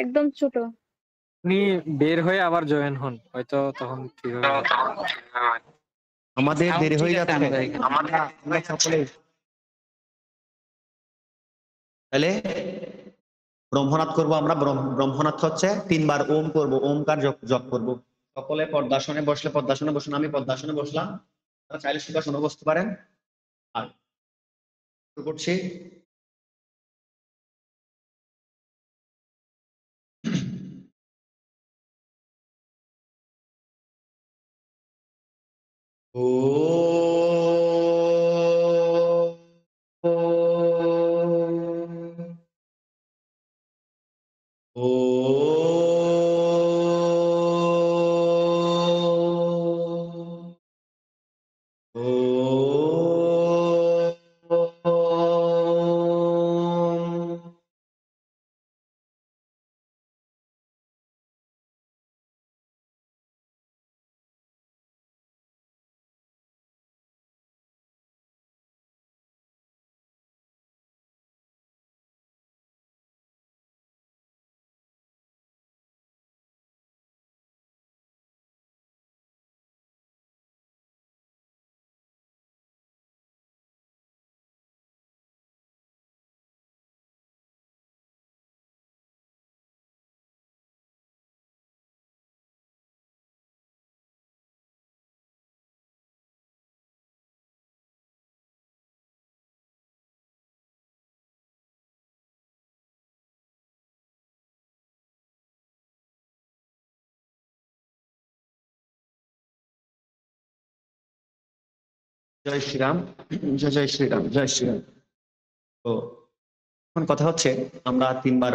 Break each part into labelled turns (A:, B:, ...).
A: একদম ছোট।
B: আপনি বের হয়ে আবার জয়েন হন। হয়তো তখন ঠিকভাবে হবে।
C: আমাদের
D: সাউন্ড
C: দেরি
D: ঠিক
C: হয়ে
D: আছে
C: যাচ্ছে।
D: আমাদের এখানে।
C: আমরা সকলে তাহলে ব্রহ্মনাথ করব আমরা। ব্রহ্মনাথ হচ্ছে 3 বার ওম করব, ওমকার জপ করব। সকলে পদ্মাসনে বসলে পদ্মাসনে বসুন, আমি পদ্মাসনে বসলাম, আপনারা চাইলে সুখাসনে বসতে পারেন। আর শুরু করছি। জয় শ্রীরাম। জয় জয় শ্রীরাম, জয় শ্রীরাম। তো এখন কথা হচ্ছে, আমরা 3 বার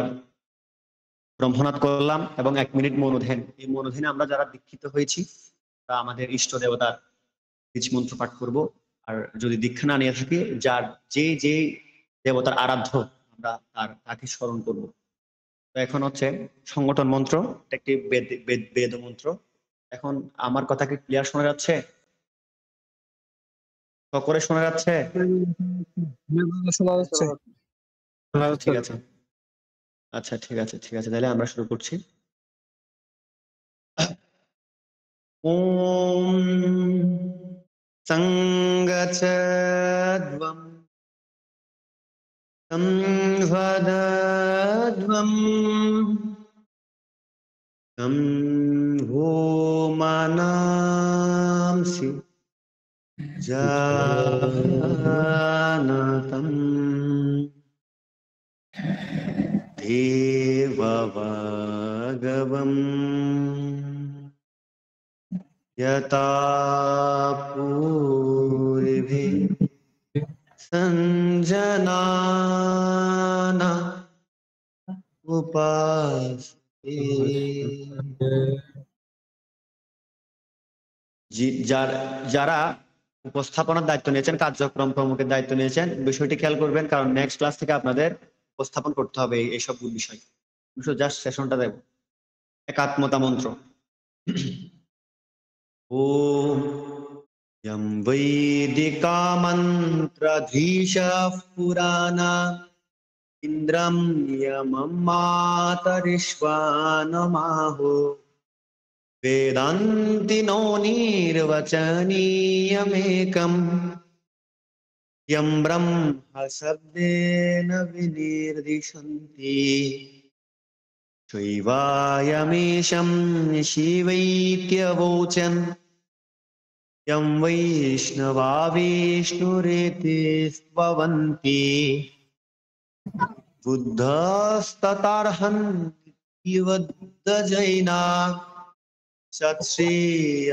C: ব্রহ্মনাথ করলাম এবং 1 মিনিট মনোধ্যান। এই মনোধ্যানে আমরা যারা দীক্ষিত হয়েছি তারা আমাদের ইষ্ট দেবতার বীজ মন্ত্র পাঠ করব। আর যদি দীক্ষা না নিয়ে থাকি, যার যে দেবতার আরাধ্য আমরা তাকে স্মরণ করব। তো এখন হচ্ছে সংগঠন মন্ত্র, এটা একটি বেদ মন্ত্র। এখন আমার কথা কি ক্লিয়ার শোনা যাচ্ছে? সকলে শোনা যাচ্ছে?
B: শোনা যাচ্ছে। শোনা যাচ্ছে।
C: ঠিক আছে, আচ্ছা ঠিক আছে, ঠিক আছে, তাহলে আমরা শুরু করছি। ওম সংগচ্ছধ্বম সংভদধ্বম तं ভূমানাংসি জানতম দেবভাগবম यथा पूर्वे संजनाना उपासते। যারা উপস্থাপনার দায়িত্ব নিয়েছেন, কার্যক্রম প্রমুখের দায়িত্ব নিয়েছেন, বিষয়টি খেয়াল করবেন, কারণ নেক্সট ক্লাস থেকে আপনাদের উপস্থাপন করতে হবে এই সবগুলো বিষয়। জাস্ট সেশনটা দেব। একাত্মতা মন্ত্র। ওম यं वैदिका मन्त्रधीशः पुराणा इन्द्रं यमं मातरिश्वानमाहो वेदान्तिनो निर्वचनीयमेकम् यं ब्रह्म शब्देन विनिर्दिशन्ति शैवायमेशं शिवैत्यवोचन् यं वैष्णवा विष्णुरेति स्तवन्ति बुद्धस्ततार्हन्ति वद्दजैना सत्श्रीयकालेति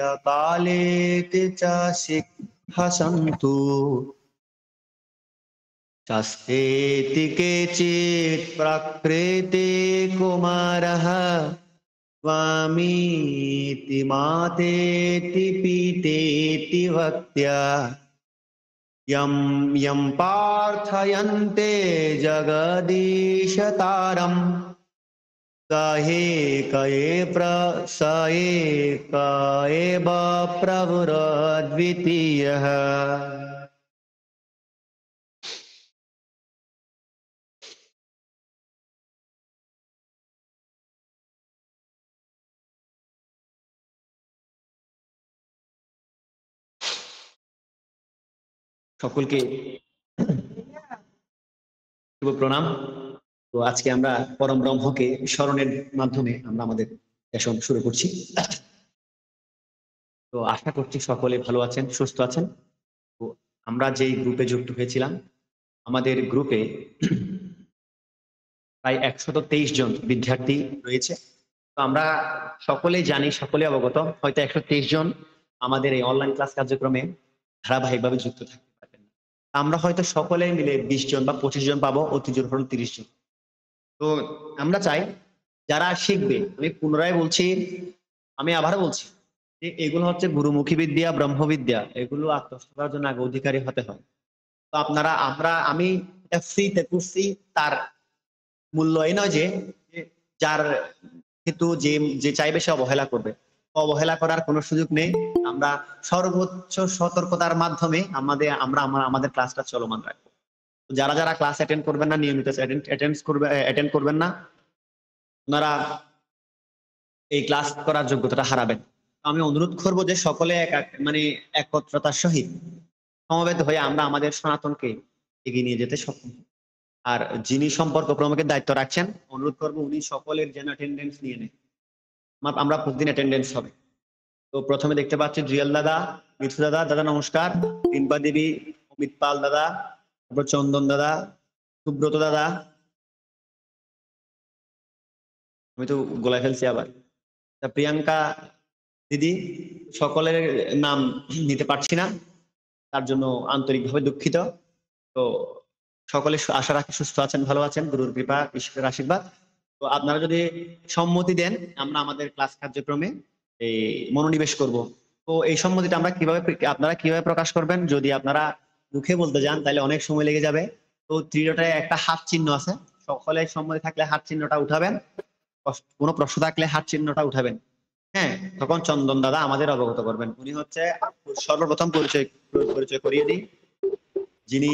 C: च सिक्खसन्तु चस्तेति केचित् प्रकृते कुमारः स्वामीति मातेति पीतेति भक्त्या यं यं प्रार्थयन्ते जगदीशतारं स एक एव प्रभुरद्वितीयः। সকলকে শুভ প্রণাম। তো আজকে আমরা পরম ব্রহ্মকে স্মরণের মাধ্যমে আমরা আমাদের সেশন শুরু করছি। তো আশা করছি সকলে ভালো আছেন, সুস্থ আছেন। তো আমরা যেই গ্রুপে যুক্ত হয়েছিলাম, আমাদের গ্রুপে প্রায় 123 জন বিদ্যার্থী রয়েছে। তো আমরা সকলেই জানি, সকলে অবগত, হয়তো 123 জন আমাদের এই অনলাইন ক্লাস কার্যক্রমে ধারাবাহিকভাবে যুক্ত থাকতে পারবেন না। আমরা হয়তো সকলে মিলে 20 জন বা 25 জন পাবো, অতি জোর হলো 30 জন। তো আমরা চাই যারা শিখবে, আমি পুনরায় বলছি, আমি আবারও বলছি যে এগুলো হচ্ছে গুরুমুখী বিদ্যা, ব্রহ্মবিদ্যা, এগুলো আত্মস্থ করার জন্য আগে অধিকারী হতে হয়। তো আমি এটা ফ্রিতে করছি, তার মূল্য এই নয় যে যার কিন্তু যে যে চাইবে সে অবহেলা করবে, অবহেলা করার কোনো সুযোগ নেই। আমরা সর্বোচ্চ সতর্কতার মাধ্যমে আমাদের ক্লাসটা চলমান রাখবো। যারা যারা ক্লাস অ্যাটেন্ড করবেন না, নিয়মিত অ্যাটেন্ড করবেন না, ওনারা এই ক্লাস করার যোগ্যতাটা হারাবেন। আমি অনুরোধ করবো যে সকলে মানে একত্রতার সহিত সমবেত হয়ে আমরা আমাদের সনাতনকে এগিয়ে নিয়ে যেতে সক্ষম। আর যিনি সম্পর্ক প্রমুখের দায়িত্ব রাখছেন, অনুরোধ করবো উনি সকলের যেন অ্যাটেন্ডেন্স নিয়ে নেন। আমরা প্রতিদিন অ্যাটেন্ডেন্স হবে। তো প্রথমে দেখতে পাচ্ছি জুয়েল দাদা, মিঠু দাদা, দাদা নমস্কার, রিম্পা দেবী, অমিত পাল দাদা, তারপর চন্দন দাদা, সুব্রত দাদা, আমি তো গোলায় ফেলছি আবার, প্রিয়াঙ্কা দিদি, সকলের নাম নিতে পারছি না, তার জন্য আন্তরিকভাবে দুঃখিত। তো সকলে আশা রাখি সুস্থ আছেন, ভালো আছেন, গুরুর কৃপা, ঈশ্বরের আশীর্বাদ। তো আপনারা যদি সম্মতি দেন, আমরা আমাদের ক্লাস কার্যক্রমে এই মনোনিবেশ করব। তো এই সম্মতিটা আপনারা কিভাবে প্রকাশ করবেন? যদি আপনারা মুখে বলতে যান তাহলে অনেক সময় লেগে যাবে। তো ত্রিডটায় একটা হাত চিহ্ন আছে, সকলে সম্মতি থাকলে হাত চিহ্নটা উঠাবেন, কোনো প্রশ্ন থাকলে হাত চিহ্নটা উঠাবেন। হ্যাঁ, তখন চন্দন দাদা আমাদের অবগত করবেন। উনি হচ্ছে সর্বপ্রথম পরিচয় করিয়ে দিই, যিনি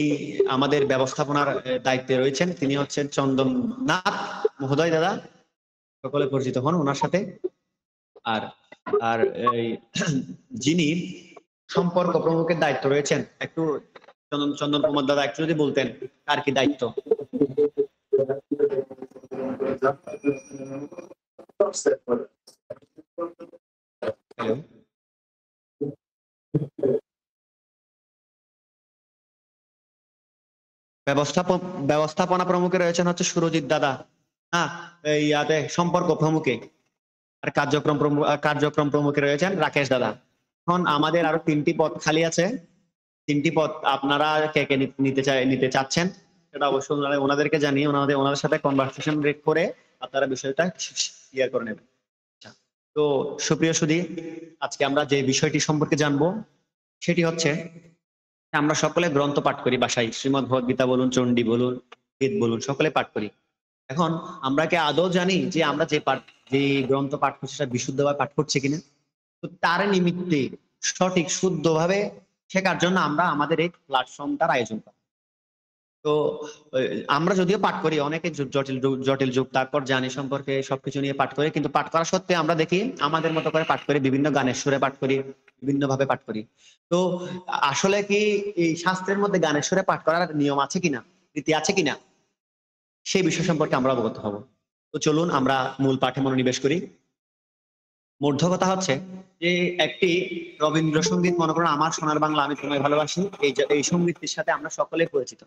C: আমাদের ব্যবস্থাপনার দায়িত্বে রয়েছেন, তিনি হচ্ছেন চন্দন নাথ মহোদয় দাদা, সকলে পরিচিত হন ওনার সাথে। আর আর এই যিনি সম্পর্ক প্রমুখের দায়িত্ব রয়েছেন, একটু চন্দন কুমার দাদা একটু যদি বলতেন কার কি দায়িত্ব। হ্যালো, ব্যবস্থাপনা প্রমুখে রয়েছেন হচ্ছে সুরজিৎ দাদা। হ্যাঁ, ইয়াতে সম্পর্ক প্রমুখে আর কার্যক্রম প্রমুখে রয়েছেন রাকেশ দাদা। এখন আমাদের আরো 3টি পদ খালি আছে। 3টি পদ আপনারা কে কে নিতে চাচ্ছেন সেটা অবশ্যই ওনাদেরকে জানিয়ে ওনাদের সাথে কনভারসেশন করে আপনারা বিষয়টা ক্লিয়ার করে নেবেন। তো সুপ্রিয় সুধী, আজকে আমরা যে বিষয়টি সম্পর্কে জানবো সেটি হচ্ছে, আমরা সকলে গ্রন্থ পাঠ করি বাসায়, শ্রীমদ্ ভগবদ্গীতা বলুন, চণ্ডী বলুন, বেদ বলুন, সকলে পাঠ করি। এখন আমরা কি আদৌ জানি যে আমরা যে গ্রন্থ পাঠ করছি সেটা বিশুদ্ধভাবে পাঠ করছে কিনা? তো তার নিমিত্তে সঠিক শুদ্ধভাবে শেখার জন্য আমরা আমাদের এই প্ল্যাটফর্মটার আয়োজন করি। তো আমরা যদিও পাঠ করি, অনেকে জটিল যুগ, তারপর জানি সম্পর্কে সবকিছু নিয়ে পাঠ করি, কিন্তু পাঠ করা সত্ত্বে আমরা দেখি আমাদের মতো করে পাঠ করি, বিভিন্ন গানের সুরে পাঠ করি, বিভিন্ন ভাবে পাঠ করি। তো আসলে কি এই শাস্ত্রের মধ্যে গানের সুরে পাঠ করার নিয়ম আছে কিনা, রীতি আছে কিনা, সেই বিষয় সম্পর্কে আমরা অবগত হব। তো চলুন আমরা মূল পাঠে মনোনিবেশ করি। মূর্ধ কথা হচ্ছে যে একটি রবীন্দ্রসঙ্গীত, মনে করুন আমার সোনার বাংলা আমি তোমায় ভালোবাসি, এই সঙ্গীতটির সাথে আমরা সকলে পরিচিত।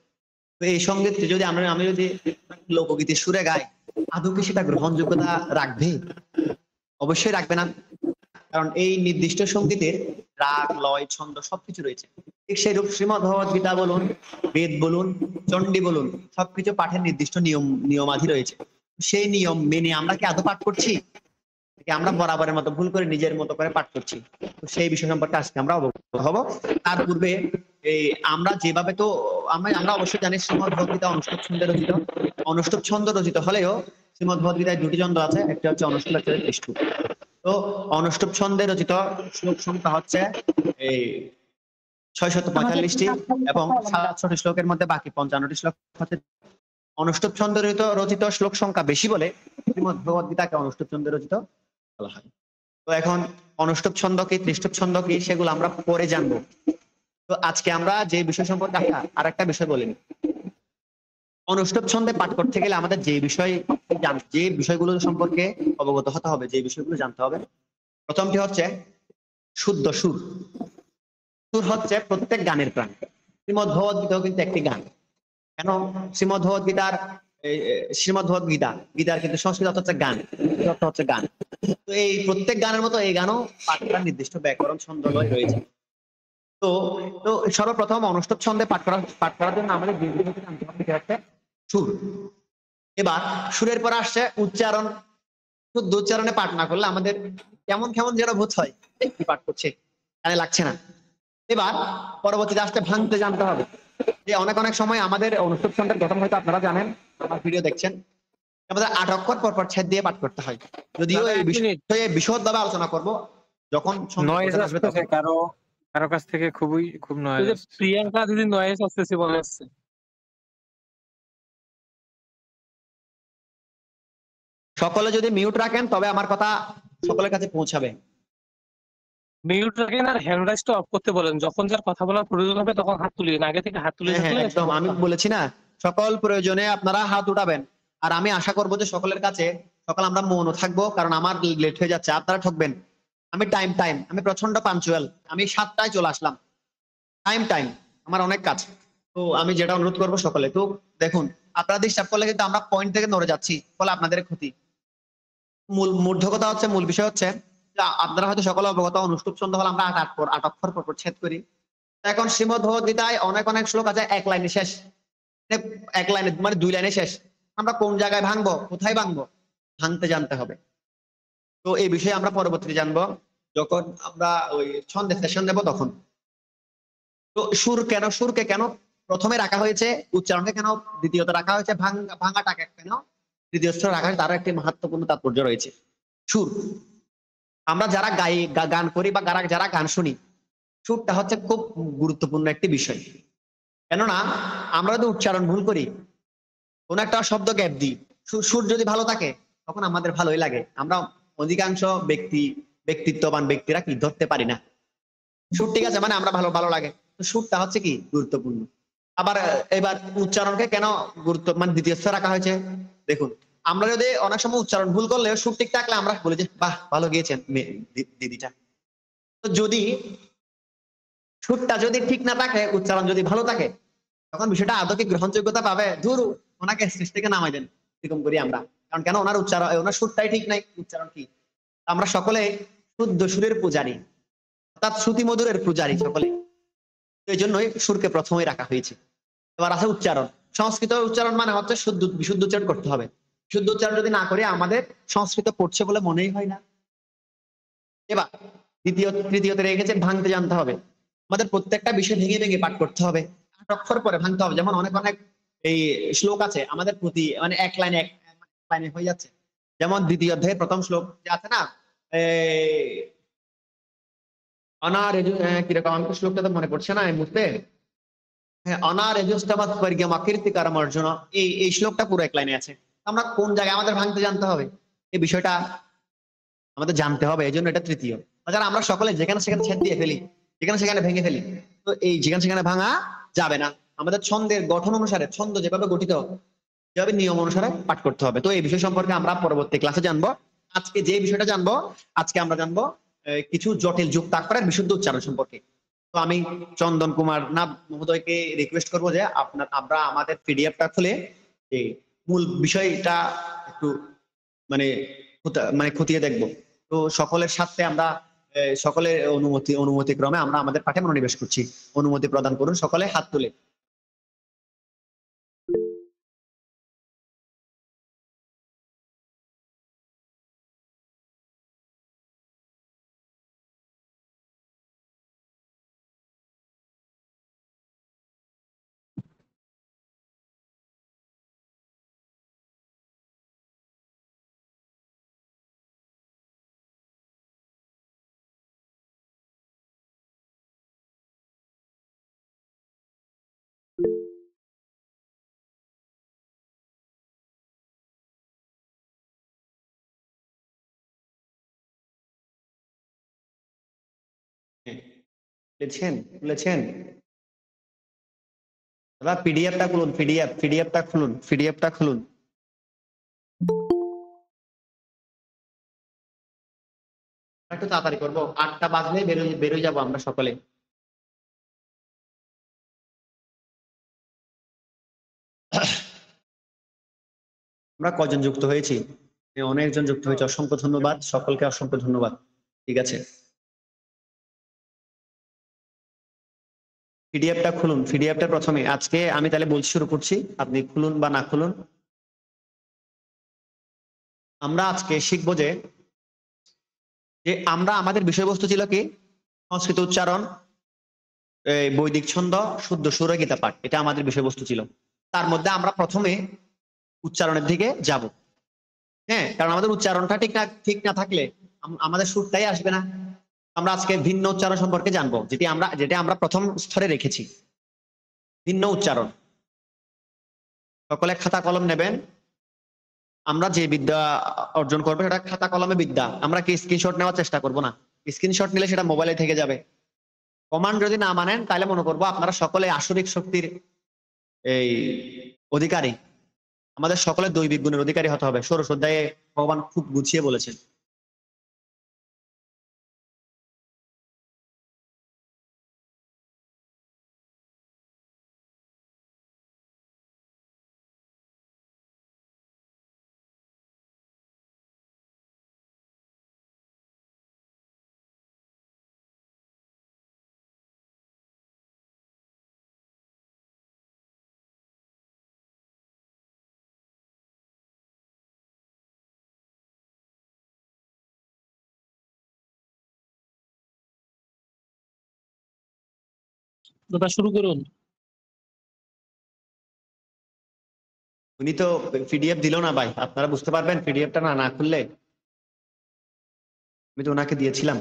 C: তো এই সঙ্গীতটি যদি আমি যদি লোকগীতির সুরে গাই, আদৌ কি সেটা গ্রহণযোগ্যতা রাখবে? অবশ্যই রাখবে না, কারণ এই নির্দিষ্ট সঙ্গীতের রাগ, লয়, ছন্দ সবকিছু রয়েছে। ঠিক সেই রূপ শ্রীমদ্ ভগবদ্গীতা বলুন, বেদ বলুন, চণ্ডী বলুন, সবকিছু পাঠের নির্দিষ্ট নিয়মাধি রয়েছে। সেই নিয়ম মেনে আমরা কি আদৌ পাঠ করছি, আমরা বরাবরের মতো ভুল করে নিজের মতো করে পাঠ করছি? তো সেই বিষয় সম্পর্কে আজকে আমরা অবগত হব। তার পূর্বে এই আমরা যেভাবে, তো আমরা অবশ্যই জানি শ্রীমদ্ ভগবদ্গীতা অনুষ্টুপ ছন্দে রচিত। অনুষ্টুপ ছন্দ রচিত হলেও শ্রীমদ্ ভগবদ্গীতায় 2টি ছন্দ আছে, একটা হচ্ছে অনুষ্টুপ, একটা হচ্ছে ত্রিষ্টুপ। তো অনুষ্টুপ ছন্দে রচিত শ্লোক সংখ্যা হচ্ছে এই 645টি, এবং 67টি শ্লোকের মধ্যে বাকি 55টি শ্লোক হচ্ছে অনুষ্টুপ ছন্দে রচিত। শ্লোক সংখ্যা বেশি বলে শ্রীমদ্ ভগবদ্গীতাকে অনুষ্টুপ ছন্দে রচিত বলা হয়। তো এখন অনুষ্টুপ ছন্দ কি, ত্রিষ্টুপ ছন্দ কি, সেগুলো আমরা পরে জানবো। তো আজকে আমরা যে বিষয় সম্পর্কে আর একটা বিষয় বলিনি। অনুষ্ঠুপ ছন্দে পাঠ করতে গেলে আমাদের যে বিষয়গুলো সম্পর্কে অবগত হতে হবে, যে বিষয়গুলো জানতে হবে, প্রথমটি হচ্ছে শুদ্ধ সুর। সুর হচ্ছে প্রত্যেক গানের প্রাণ। শ্রীমদ ভগবদ গীতাও কিন্তু একটি গান। কেন? শ্রীমদ ভগবদ গীতার শ্রীমদ ভগবদ গীতার কিন্তু সংস্কৃত অর্থ হচ্ছে গান, সংস্কৃত অর্থ হচ্ছে গান। তো এই প্রত্যেক গানের মতো এই গানও পাঠ করার নির্দিষ্ট ব্যাকরণ ছন্দলয় রয়েছে। তো তো সর্বপ্রথম অনুষ্ঠুপ ছন্দে পাঠ করার জন্য আমাদের যে বিষয়টি জানতে হবে সেটা হচ্ছে সুর। এবার সুরের পর আসছে উচ্চারণ। শুদ্ধ উচ্চারণে পাঠ না করলে আমাদের কেমন কেমন যেন বোধ হয়, কি পাঠ করছে, কানে লাগছে না। এবার পরবর্তীতে আসতে ভাঙতে জানতে হবে। যে অনেক অনেক সময় আমাদের অনুষ্ঠুপ ছন্দের গঠন হয়তো আপনারা জানেন, আমার ভিডিও দেখছেন, আমাদের ৮ অক্ষর পরপর ছেদ দিয়ে পাঠ করতে হয়। যদিও
B: দাদা
C: এই
B: 1 মিনিট,
C: বিষয়ে বিশদ ভাবে আলোচনা করব যখন ছন্দের
B: নয়েজ
C: গঠন আসবে
B: আসতেছে
C: তখন।
B: কারো কারো কাছ থেকে, খুব
A: ওই
B: নয়েজ
A: যে
B: আসছে।
A: প্রিয়াঙ্কা দিদি নয়েস আসতেছে মনে হচ্ছে।
C: সকলে যদি মিউট রাখেন তবে আমার কথা সকলের কাছে পৌঁছাবে।
A: মিউট রাখেন আর হ্যান্ড রাইজটা অফ করতে বলেন, যখন যার কথা বলার প্রয়োজন হবে তখন হাত তুলিয়ে, আগে থেকে হাত তুলে
C: হ্যাঁ হ্যাঁ,
A: থাকলে
C: একদম আমি
A: সমস্যা হয়।
C: বলেছি না, সকল প্রয়োজনে আপনারা হাত উঠাবেন। আর আমি আশা করবো যে সকলের কাছে সকাল আমরা মৌন থাকবো, কারণ আমার লেট হয়ে যাচ্ছে, আপনারা ঠকবেন। আমি আমি প্রচন্ড পাঞ্চুয়াল, আমি 7টায় চলে আসলাম। টাইম আমার অনেক কাজ। তো আমি যেটা অনুরোধ করবো সকলে, তো দেখুন, আপনারা ডিস্টার্ব করলে কিন্তু আমরা পয়েন্ট থেকে নড়ে যাচ্ছি, ফলে আপনাদের ক্ষতি। মূর্ধ কথা হচ্ছে, মূল বিষয় হচ্ছে যে আপনারা হয়তো সকলে অবগত, অনুষ্ঠুপ ছন্দ হলে আমরা ৮ অক্ষর পর ছেদ করি। এখন শ্রীমদ ভগবদ গীতায় অনেক অনেক শ্লোক আছে এক লাইনে শেষ, এক লাইনে মানে 2 লাইনে শেষ। আমরা কোন জায়গায় ভাঙবো, কোথায় ভাঙবো, ভাঙতে জানতে হবে। তো এই বিষয়ে আমরা পরবর্তীতে জানবো যখন আমরা ওই ছন্দের সেশন নেব তখন। তো সুরকে কেন প্রথমে রাখা হয়েছে, উচ্চারণকে কেন দ্বিতীয়তে রাখা হয়েছে, ভাঙাটাকে কেন তৃতীয় স্তরে রাখা হয়েছে, তার একটি মাহাত্মপূর্ণ তাৎপর্য রয়েছে। সুর, আমরা যারা গান করি বা যারা গান শুনি, সুরটা হচ্ছে খুব গুরুত্বপূর্ণ একটি বিষয়। কেননা আমরা যদি উচ্চারণ ভুল করি, কোন একটা শব্দ গ্যাপ দিই, সুর যদি ভালো থাকে তখন আমাদের ভালোই লাগে। আমরা অধিকাংশ ব্যক্তিত্ববান ব্যক্তিরা কি ধরতে পারি না সুর, ঠিক আছে, মানে আমরা ভালো ভালো লাগে। তো সুরটা হচ্ছে কি গুরুত্বপূর্ণ। আবার এবার উচ্চারণকে কেন মানে দ্বিতীয় স্তরে রাখা হয়েছে, দেখুন, আমরা যদি অনেক সময় উচ্চারণ ভুল করলে সুর ঠিক থাকলে আমরা বলি যে বাহ ভালো গিয়েছেন দিদিটা। তো যদি সুরটা যদি ঠিক না থাকে, উচ্চারণ যদি ভালো থাকে, তখন বিষয়টা আদৌ কি গ্রহণযোগ্যতা পাবে? ধরু ওনাকে স্টেজ থেকে নামাই দেন, এরকম করি আমরা। কারণ কেন? ওনার ওনার সুরটাই ঠিক নাই, উচ্চারণ কি। আমরা সকলে শুদ্ধ সুরের পূজারী, অর্থাৎ শ্রুতি মধুরের পূজারী সকলে। এই জন্যই সুরকে প্রথমেই রাখা হয়েছে। এবার আছে উচ্চারণ। সংস্কৃত উচ্চারণ মানে হচ্ছে বিশুদ্ধ উচ্চারণ করতে হবে। বিশুদ্ধ উচ্চারণ যদি না করি আমাদের সংস্কৃত পড়ছে বলে মনেই হয় না। এবার তৃতীয়তে রেখেছে ভাঙতে জানতে হবে। আমাদের প্রত্যেকটা বিষয় ভেঙে ভেঙে পাঠ করতে হবে, ৮ অক্ষর পরে ভাঙতে হবে। যেমন অনেক অনেক এই শ্লোক আছে আমাদের প্রতি মানে এক লাইনে হয়ে যাচ্ছে। যেমন দ্বিতীয় অধ্যায়ের প্রথম শ্লোক যে আছে না, কিরকম, আমি তো শ্লোকটা তো মনে পড়ছে না এই মুহূর্তে। হ্যাঁ, অনারেজুস্তমাৎ পরিজ্ঞাম অকীর্তিকারম অর্জুন, এই শ্লোকটা পুরো এক লাইনে আছে। আমরা কোন জায়গায় আমাদের ভাঙতে জানতে হবে, এই বিষয়টা আমাদের জানতে হবে। এই জন্য এটা তৃতীয়। তাছাড়া আমরা সকলে যেখানে সেখানে ছেদ দিয়ে ফেলি, যেখানে সেখানে ভেঙে ফেলি। তো এই যেখানে সেখানে ভাঙা যাবে না। আমাদের ছন্দের গঠন অনুসারে, ছন্দ যেভাবে গঠিত, যেভাবে নিয়ম অনুসারে পাঠ করতে হবে। তো এই বিষয় সম্পর্কে আমরা পরবর্তী ক্লাসে জানবো। আজকে যে বিষয়টা জানবো, আজকে আমরা জানবো কিছু জটিল যুক্তাক্ষরের বিশুদ্ধ উচ্চারণ সম্পর্কে। তো আমি চন্দন কুমার নাথ মহোদয়কে রিকোয়েস্ট করবো যে আমরা আমাদের পিডিএফটা খুলে এই মূল বিষয়টা একটু মানে খতিয়ে দেখবো। তো সকলের সাথে আমরা সকলের অনুমতি ক্রমে আমরা আমাদের পাঠে মনোনিবেশ করছি। অনুমতি প্রদান করুন সকলে হাত তুলে। খুলেছেন খুলেছেন দাদা? পিডিএফটা খুলুন, পিডিএফটা খুলুন, পিডিএফটা খুলুন। একটু তাড়াতাড়ি করবো, 8টা বাজলে বেরোয় যাবো আমরা সকলে। আমরা কজন যুক্ত হয়েছি? অনেকজন যুক্ত হয়েছে, অসংখ্য ধন্যবাদ সকলকে, অসংখ্য ধন্যবাদ। ঠিক আছে, পিডিএফটা খুলুন, পিডিএফটা প্রথমে। আজকে আমি তাহলে বলছি, শুরু করছি, আপনি খুলুন বা না খুলুন। আমরা আজকে শিখবো যে আমরা আমাদের বিষয়বস্তু ছিল কি? সংস্কৃত উচ্চারণ, বৈদিক ছন্দ, শুদ্ধ সুর, গীতা পাঠ, এটা আমাদের বিষয়বস্তু ছিল। তার মধ্যে আমরা প্রথমে উচ্চারণের দিকে যাব। হ্যাঁ, কারণ আমাদের উচ্চারণটা ঠিক না থাকলে আমাদের সুরটাই আসবে না। আমরা আজকে ভিন্ন উচ্চারণ সম্পর্কে জানবো, যেটা আমরা প্রথম স্তরে রেখেছি, ভিন্ন উচ্চারণ। সকলে খাতা কলম নেবেন। আমরা যে বিদ্যা অর্জন করবো সেটা খাতা কলমে বিদ্যা। আমরা কি স্ক্রিনশট নেওয়ার চেষ্টা করব না? স্ক্রিনশট নিলে সেটা মোবাইলে থেকে যাবে। কমান্ড যদি না মানেন তাহলে মনে করবো আপনারা সকলে আসরিক শক্তির এই অধিকারী। আমাদের সকলে দৈবিক গুণের অধিকারী হতে হবে। ষোড়শ অধ্যায়ে ভগবান খুব গুছিয়ে বলেছেন।
A: দাদা শুরু করুন।
C: উনি তো পিডিএফ দিল না ভাই, আপনারা বুঝতে পারবেন পিডিএফটা না খুললে। আমি তো ওনাকে দিয়েছিলাম,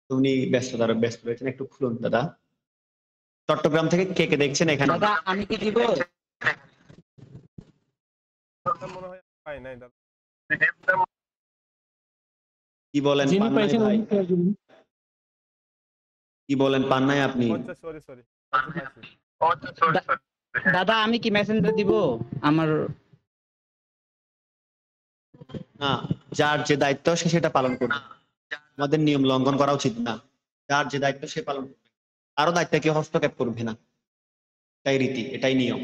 C: তো উনি ব্যস্ত রয়েছেন। একটু খুলুন দাদা। চট্টগ্রাম থেকে কে কে দেখছেন এখানে?
D: দাদা আমি কি দিব?
E: মনে হয় পাই নাই দাদা।
C: কি বলেন,
A: যিনি
C: পান নাই
A: পাইছেন
C: ভাই?
A: উনি পেয়ে যাবেন।
C: কি বলেন, পান নাই আপনি?
E: আচ্ছা সরি
D: দাদা আমি কি মেসেঞ্জার দিব? আমার
C: না, যার যে দায়িত্ব সে সেটা পালন করবে। আমাদের নিয়ম লঙ্ঘন করা উচিত না। যার যে দায়িত্ব সে পালন করবে, কারো দায়িত্বে কেউ হস্তক্ষেপ করবে না। এটাই রীতি, এটাই নিয়ম।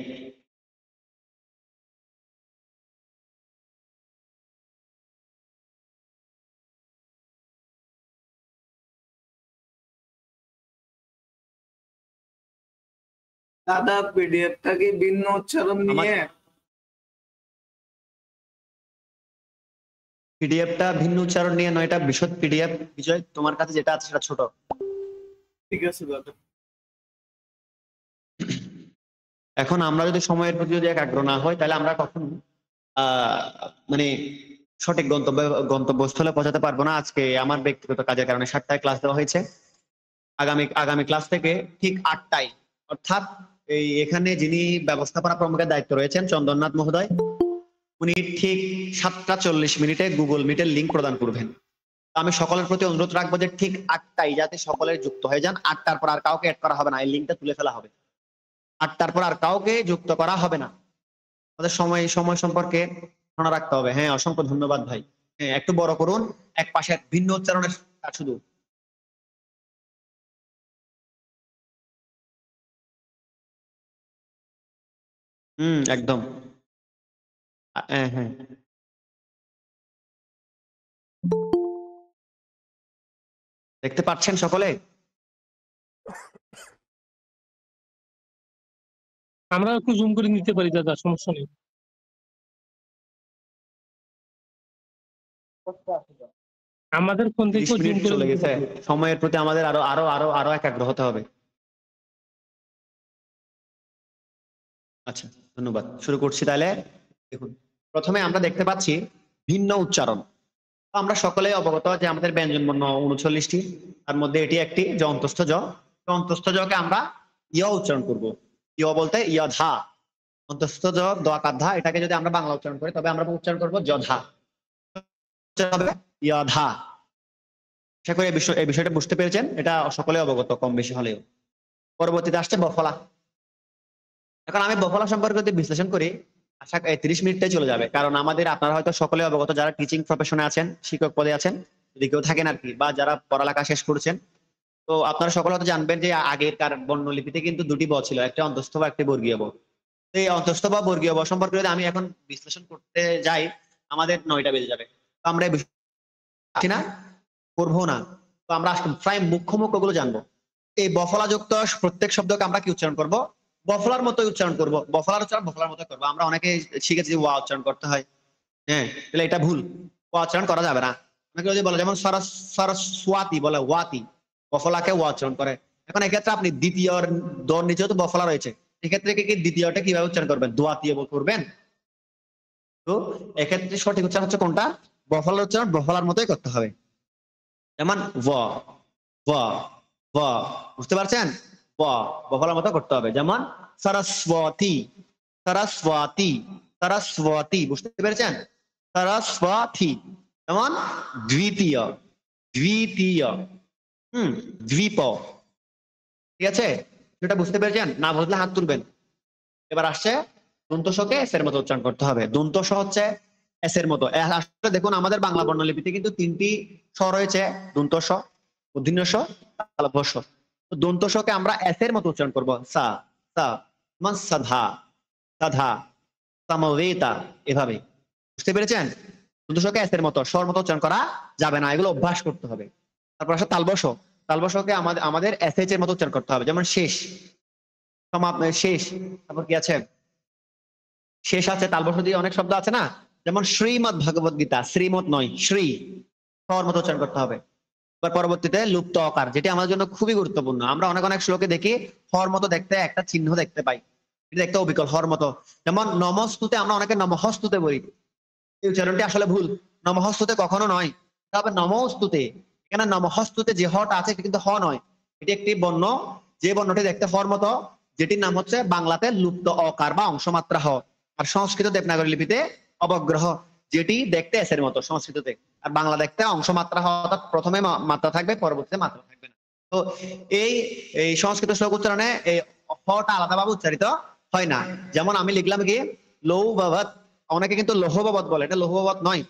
F: দাদা পিডিএফটা কি ভিন্ন উচ্চারণ নিয়ে?
C: পিডিএফটা ভিন্ন উচ্চারণ নিয়ে নয়, এটা বিশদ পিডিএফ। বিজয়, তোমার কাছে যেটা আছে সেটা ছোট।
F: ঠিক আছে দাদা।
C: এখন আমরা যদি সময়ের প্রতি যদি একাগ্র না হয় তাহলে আমরা কখন মানে সঠিক গন্তব্যস্থলে পৌঁছাতে পারবো না। আজকে আমার ব্যক্তিগত কাজের কারণে 7টায় ক্লাস দেওয়া হয়েছে। আগামী ক্লাস থেকে ঠিক 8টায়, অর্থাৎ এখানে যিনি ব্যবস্থাপনা প্রমুখের দায়িত্ব রয়েছেন চন্দননাথ মহোদয়, উনি ঠিক 7টা 40 মিনিটে গুগল মিটের লিঙ্ক প্রদান করবেন। আমি সকলের প্রতি অনুরোধ রাখবো যে ঠিক 8টায় যাতে সকলের যুক্ত হয়ে যান। 8টার পর আর কাউকে অ্যাড করা হবে না, এই লিঙ্কটা তুলে ফেলা হবে। 8টার পর আর কাউকে যুক্ত করা হবে না। আমাদের সময় সম্পর্কে ধারণা রাখতে হবে। হ্যাঁ, অসংখ্য ধন্যবাদ ভাই। হ্যাঁ, একটু বড় করুন, এক পাশে ভিন্ন উচ্চারণের কাজ শুধু। একদম। হ্যাঁ হ্যাঁ, দেখতে পাচ্ছেন সকলে?
A: আমরা একটু জুম করে নিতে পারি দাদা, সমস্যা নেই। আমাদের ফোন
C: 30
A: থেকে জুম
C: মিনিট
A: করে
C: চলে
A: নিতে
C: গেছে।
A: পারি।
C: সময়ের প্রতি আমাদের আরো আরো আরো আরো একাগ্র হতে হবে। আচ্ছা, ধন্যবাদ। শুরু করছি তাহলে। দেখুন, প্রথমে আমরা দেখতে পাচ্ছি ভিন্ন উচ্চারণ। আমরা সকলে অবগত যে আমাদের ব্যঞ্জন বর্ণ 39টি, তার মধ্যে এটি একটি, জ অন্তস্থ জ। অন্তস্থ জকে আমরা ইয় উচ্চারণ করব। ইয় বলতে ইয় ধা, অন্তস্থ জ দোয়াকার ধা। এটাকে যদি আমরা বাংলা উচ্চারণ করি তবে আমরা উচ্চারণ করব যধা, ইয় ধা। আশা করি এই বিষয়টা বুঝতে পেরেছেন, এটা সকলে অবগত কম বেশি হলেও। পরবর্তীতে আসছে বফলা। এখন আমি বফলা সম্পর্কে যদি বিশ্লেষণ করি, আশা 30 মিনিটটাই চলে যাবে, কারণ আপনারা হয়তো সকলে অবগত, যারা টিচিং প্রফেশনে আছেন, শিক্ষক পদে আছেন, যদি কেউ থাকেন আর কি, বা যারা পড়ালেখা শেষ করেছেন, তো আপনারা সকলে হয়তো জানবেন যে আগেরকার বর্ণলিপিতে কিন্তু দুটি ব ছিল, একটা অন্তস্থ বা একটি বর্গীয় ব। এই অন্তস্থ বা বর্গীয় ব সম্পর্কে যদি আমি এখন বিশ্লেষণ করতে যাই, আমাদের 9টা বেজে যাবে। তো আমরা এই বিষয়টা না করবো না। তো আমরা আজকে প্রায় মুখ্য গুলো জানবো। এই বফলা যুক্ত প্রত্যেক শব্দকে আমরা কি উচ্চারণ করব? বফলার মতো উচ্চারণ করব। বফলার উচ্চারণ বফলার মতো করবো। আমরা অনেকে শিখেছি যে ওয়া উচ্চারণ করতে হয়, হ্যাঁ, তাহলে এটা ভুল, ওয়া উচ্চারণ করা যাবে না। অনেকে যদি বলে, যেমন সরস্বতী বলে ওয়াতি, বফলাকে ওয়া উচ্চারণ করে। এখন এক্ষেত্রে আপনি দ্বিতীয় দর নিচেও তো বফলা রয়েছে, এক্ষেত্রে কি দ্বিতীয়টা কিভাবে উচ্চারণ করবেন? দোয়াতীয় করবেন। তো এক্ষেত্রে সঠিক উচ্চারণ হচ্ছে কোনটা? বফলার উচ্চারণ বফলার মতোই করতে হবে। যেমন বুঝতে পারছেন? বফলার মতো করতে হবে। যেমন সরস্বতী, সরস্বতী, সরস্বতী, বুঝতে পেরেছেন? সরস্বতী। যেমন দ্বিতীয়, দ্বিতীয়, দ্বীপ। ঠিক আছে, সেটা বুঝতে পেরেছেন? না বুঝলে হাত তুলবেন। এবার আসছে দন্তসকে এস এর মতো উচ্চারণ করতে হবে। দন্তস হচ্ছে এস এর মতো। আসলে দেখুন, আমাদের বাংলা বর্ণলিপিতে কিন্তু 3টি স রয়েছে, দন্তস, মূর্ধন্য ষ, তালব্য ষ। তো দন্তসকে আমরা এস এর মতো উচ্চারণ করব। সা, সা, মান সাধা, সাধা, সমবেতা, এভাবে। বুঝতে পেরেছেন? দন্তসকে এস এর মতো, স্বর মতো উচ্চারণ করা যাবে না, এগুলো অভ্যাস করতে হবে। তারপর আসে তালব্য ষ। তালব্য ষকে আমাদের এস এইচ এর মতো উচ্চারণ করতে হবে। যেমন শেষ, শেষ। তারপর কি আছে? শেষ আছে। তালব্য ষ দিয়ে অনেক শব্দ আছে না, যেমন শ্রীমদ্ ভগবত গীতা, শ্রীমৎ নয়, শ্রী, স্বর মতো উচ্চারণ করতে হবে। এবার পরবর্তীতে লুপ্ত অকার, যেটি আমাদের জন্য খুবই গুরুত্বপূর্ণ। আমরা অনেক শ্লোকে দেখি হর মতো দেখতে একটা চিহ্ন দেখতে পাই, এটা দেখতে অবিকল, হর মতো। যেমন নমস্তুতে আমরা অনেকে নমঃস্তুতে বলি, এই উচ্চারণটি আসলে ভুল। নমঃস্তুতে কখনো নয়, তবে নমস্তুতে। এখানে নমঃস্তুতে যে হটা আছে এটি কিন্তু হ নয়, এটি একটি বর্ণ, যে বর্ণটি দেখতে হর মতো, যেটির নাম হচ্ছে বাংলাতে লুপ্ত অকার বা অংশমাত্রা হ, আর সংস্কৃত দেবনাগরী লিপিতে অবগ্রহ, যেটি দেখতে এস এর মতো সংস্কৃততে, আর বাংলা দেখতে অংশমাত্রা হ, অর্থাৎ প্রথমে মাত্রা থাকবে, পরবর্তীতে মাত্রা থাকবে না। তো এই সংস্কৃত শ্লোক উচ্চারণে এই হটা আলাদাভাবে উচ্চারিত হয় না। যেমন আমি লিখলাম কি লৌ ভবৎ, অনেকে কিন্তু লৌহবৎ বলে, এটা লৌহবৎ নয়,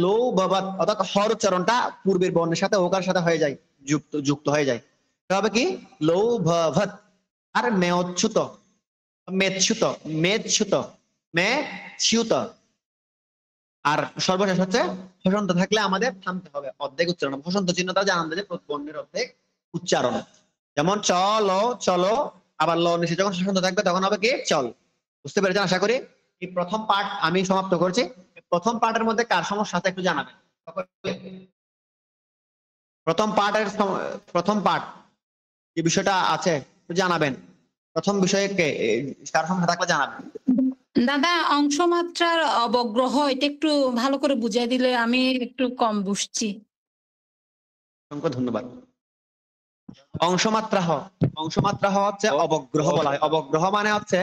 C: লৌ ভবৎ, অর্থাৎ হর উচ্চারণটা পূর্বের বর্ণের সাথে ওকার সাথে হয়ে যায়, যুক্ত হয়ে যায়। হবে কি লৌ ভবৎ। আর মেচ্ছুত, মেচ্ছুত, মেচ্ছুত, মেচ্ছুত। আর সর্বশেষ হচ্ছে হসন্ত থাকলে আমাদের থামতে হবে, অর্ধেক উচ্চারণ। হসন্ত চিহ্নটা জানান যে বর্ণের অর্ধেক উচ্চারণ। যেমন চলো, চলো, আবার ল নিচে যখন হসন্ত থাকবে তখন হবে কি চল। বুঝতে পেরেছেন আশা করি? এই প্রথম পার্ট আমি সমাপ্ত করছি। প্রথম পার্টের মধ্যে কার সমস্যা আছে একটু জানাবেন। প্রথম পার্ট যে বিষয়টা আছে একটু জানাবেন। প্রথম বিষয়ে কার সমস্যা থাকলে জানাবেন।
G: দাদা, অংশমাত্রার অবগ্রহ এটা একটু ভালো করে বুঝিয়ে দিলে আমি একটু কম বুঝছি।
C: অসংখ্য ধন্যবাদ। অংশমাত্রা হচ্ছে অবগ্রহ বলা হয়। অবগ্রহ মানে হচ্ছে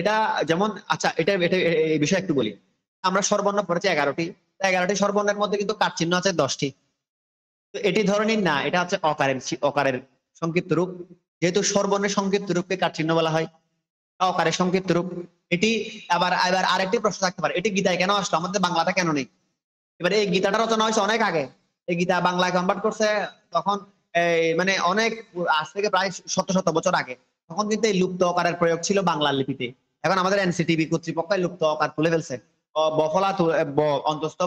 C: এটা যেমন, আচ্ছা এটা এই বিষয়ে একটু বলি। আমরা স্বরবর্ণ পড়েছি 11টি, 11টি স্বরবর্ণের মধ্যে কিন্তু কার চিহ্ন আছে 10টি। তো এটি ধরনের না, এটা হচ্ছে অকারের সংক্ষিপ্ত রূপ। যেহেতু স্বরবর্ণের সংক্ষিপ্ত রূপকে কার চিহ্ন বলা হয়, অকারের সংক্ষিপ্ত রূপ। এটি আবার আরেকটি প্রশ্ন থাকতে পারে, এটি গীতায় কেন আসলো, আমাদের বাংলাটা কেন নেই? এবার এই গীতাটা রচনা হয়েছে অনেক আগে, এই গীতা বাংলায় কনভার্ট করছে তখন মানে অনেক, আজ থেকে প্রায় শত বছর আগে। তখন কিন্তু এই লুপ্ত অকারের প্রয়োগ ছিল বাংলা লিপিতে। এখন আমাদের এনসিটিভি কর্তৃপক্ষ লুপ্ত অকার তুলে ফেলছে, বফলা অন্তস্থ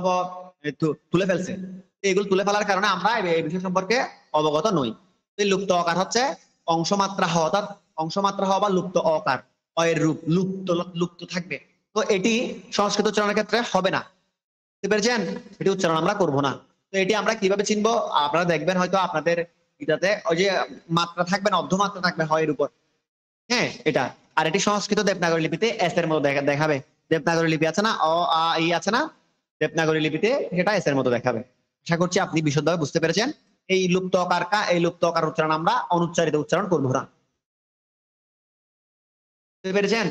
C: তুলে ফেলছে। এগুলো তুলে ফেলার কারণে আমরা এই বিষয় সম্পর্কে অবগত নই। এই লুপ্ত অকার হচ্ছে অংশমাত্রা হ, অর্থাৎ অংশমাত্রা হ বা লুপ্ত অকার, অয়ের রূপ লুপ্ত থাকবে। তো এটি সংস্কৃত উচ্চারণের ক্ষেত্রে হবে না, বুঝতে পেরেছেন? এটি উচ্চারণ আমরা করবো না। তো এটি আমরা কিভাবে চিনবো? আপনারা দেখবেন হয়তো আপনাদের এটাতে ওই যে মাত্রা থাকবে না, অর্ধমাত্রা থাকবে হয়ের উপর, হ্যাঁ এটা। আর এটি সংস্কৃত দেবনাগরী লিপিতে এস এর মতো দেখাবে। দেবনাগরী লিপি আছে না, অ আ ই আছে না, দেবনাগরী লিপিতে সেটা এস এর মতো দেখাবে। আশা করছি আপনি বিশদভাবে বুঝতে পেরেছেন। এই লুপ্ত অকার উচ্চারণ আমরা অনুচ্চারিত উচ্চারণ করবো না, বুঝতে পেরেছেন?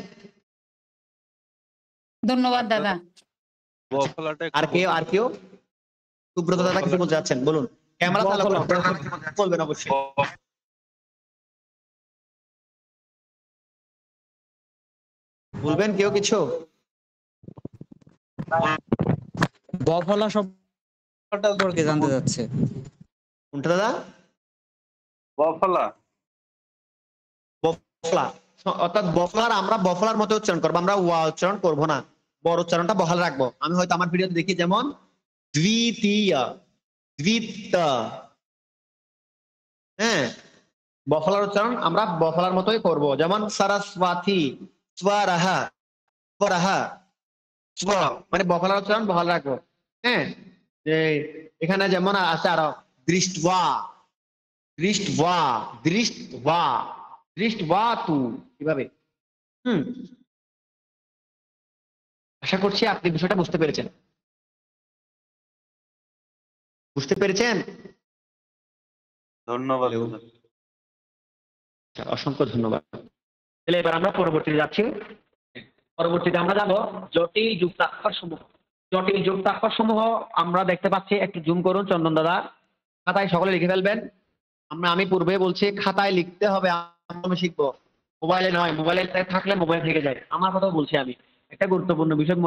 G: ধন্যবাদ দাদা।
E: বফলাটা
C: আর কেউ সুব্রত দাদা কিছু বলতে চাচ্ছেন, বলুন। ক্যামেরা চালু
A: বফলা,
C: করে বলবেন অবশ্যই। বলবেন কেউ কিছু?
D: বফলা শব্দটা সম্পর্কে জানতে চাচ্ছে।
C: কোনটা দাদা?
E: বফলা।
C: বফলা, অর্থাৎ বফলার আমরা বফলার মতো উচ্চারণ করবো, আমরা ওয়া উচ্চারণ করবো না, বড় উচ্চারণটা বহাল রাখবো। আমি হয়তো আমার ভিডিওতে দেখি যেমন দ্বিতীয়, দ্বিত, হ্যাঁ, বফলার উচ্চারণ আমরা বফলার মতোই করব, যেমন সরস্বতী, স্বরাহা, স্বরাহা, স্ব, মানে বফলার উচ্চারণ বহাল রাখবো। হ্যাঁ, যে এখানে যেমন আছে আরো দৃষ্টবা, দৃষ্টবা, দৃষ্টবা, দৃষ্টবা তু, কিভাবে। আশা করছি আপনি বিষয়টা বুঝতে পেরেছেন। বুঝতে পেরেছেন?
E: ধন্যবাদ।
C: অসংখ্য ধন্যবাদ। তাহলে এবার আমরা পরবর্তীতে যাচ্ছি। পরবর্তীতে আমরা যাবো জটিল যুক্তাক্ষর সমূহ। জটিল যুক্তাক্ষর সমূহ আমরা দেখতে পাচ্ছি, একটু জুম করুন চন্দন দাদা, খাতায় সকলে লিখে ফেলবেন। আমি পূর্বে বলছি খাতায় লিখতে হবে, আমরা শিখবো, মোবাইলে নয়। মোবাইলে থাকলে মোবাইল থেকে যায়, আমার কথা বলছি। আমি একটা গুরুত্বপূর্ণ বিষয়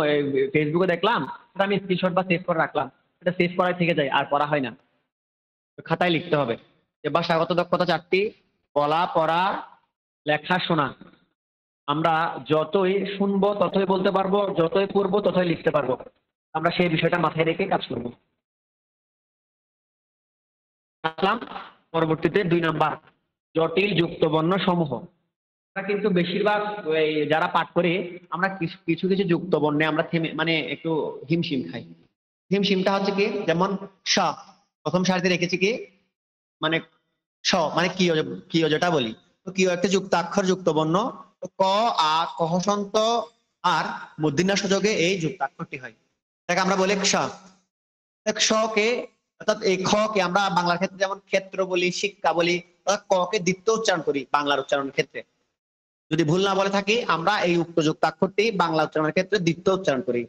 C: ফেসবুকে দেখলাম, সেটা আমি স্ক্রিনশট বা সেভ করে রাখলাম, এটা সেভ করাই থেকে যায়, আর পড়া হয় না। খাতায় লিখতে হবে। যে ভাষাগত দক্ষতা 4টি: বলা, পড়া, লেখা, শোনা। আমরা যতই শুনবো ততই বলতে পারবো, যতই পড়বো ততই লিখতে পারবো। আমরা সেই বিষয়টা মাথায় রেখে কাজ করবো। আসলাম পরবর্তীতে 2 নাম্বার, জটিল যুক্তবর্ণ সমূহ। আমরা কিন্তু বেশিরভাগ যারা পাঠ করি, আমরা কিছু কিছু যুক্তবর্ণে আমরা থেমে মানে একটু হিমশিম খাই। হিমশিমটা হচ্ছে কি, যেমন স, প্রথম সারিতে রেখেছি কি, মানে স মানে কিয় যেটা বলি, তো কিয় একটা যুক্তাক্ষর যুক্তবর্ণ। ক, আ, কহসন্ত আর মূর্ধন্য সূচকে এই যুক্তাক্ষরটি হয়, এটাকে আমরা বলি ক্ষ। খ কে, অর্থাৎ এই খ কে আমরা বাংলার ক্ষেত্রে যেমন ক্ষেত্র বলি, শিক্ষা বলি, ক কে দ্বিতীয় উচ্চারণ করি বাংলার উচ্চারণের ক্ষেত্রে। যদি ভুল না বলে থাকি, আমরা এই উক্ত যুক্তাক্ষরটি বাংলা উচ্চারণের ক্ষেত্রে দ্বিতীয় উচ্চারণ করি,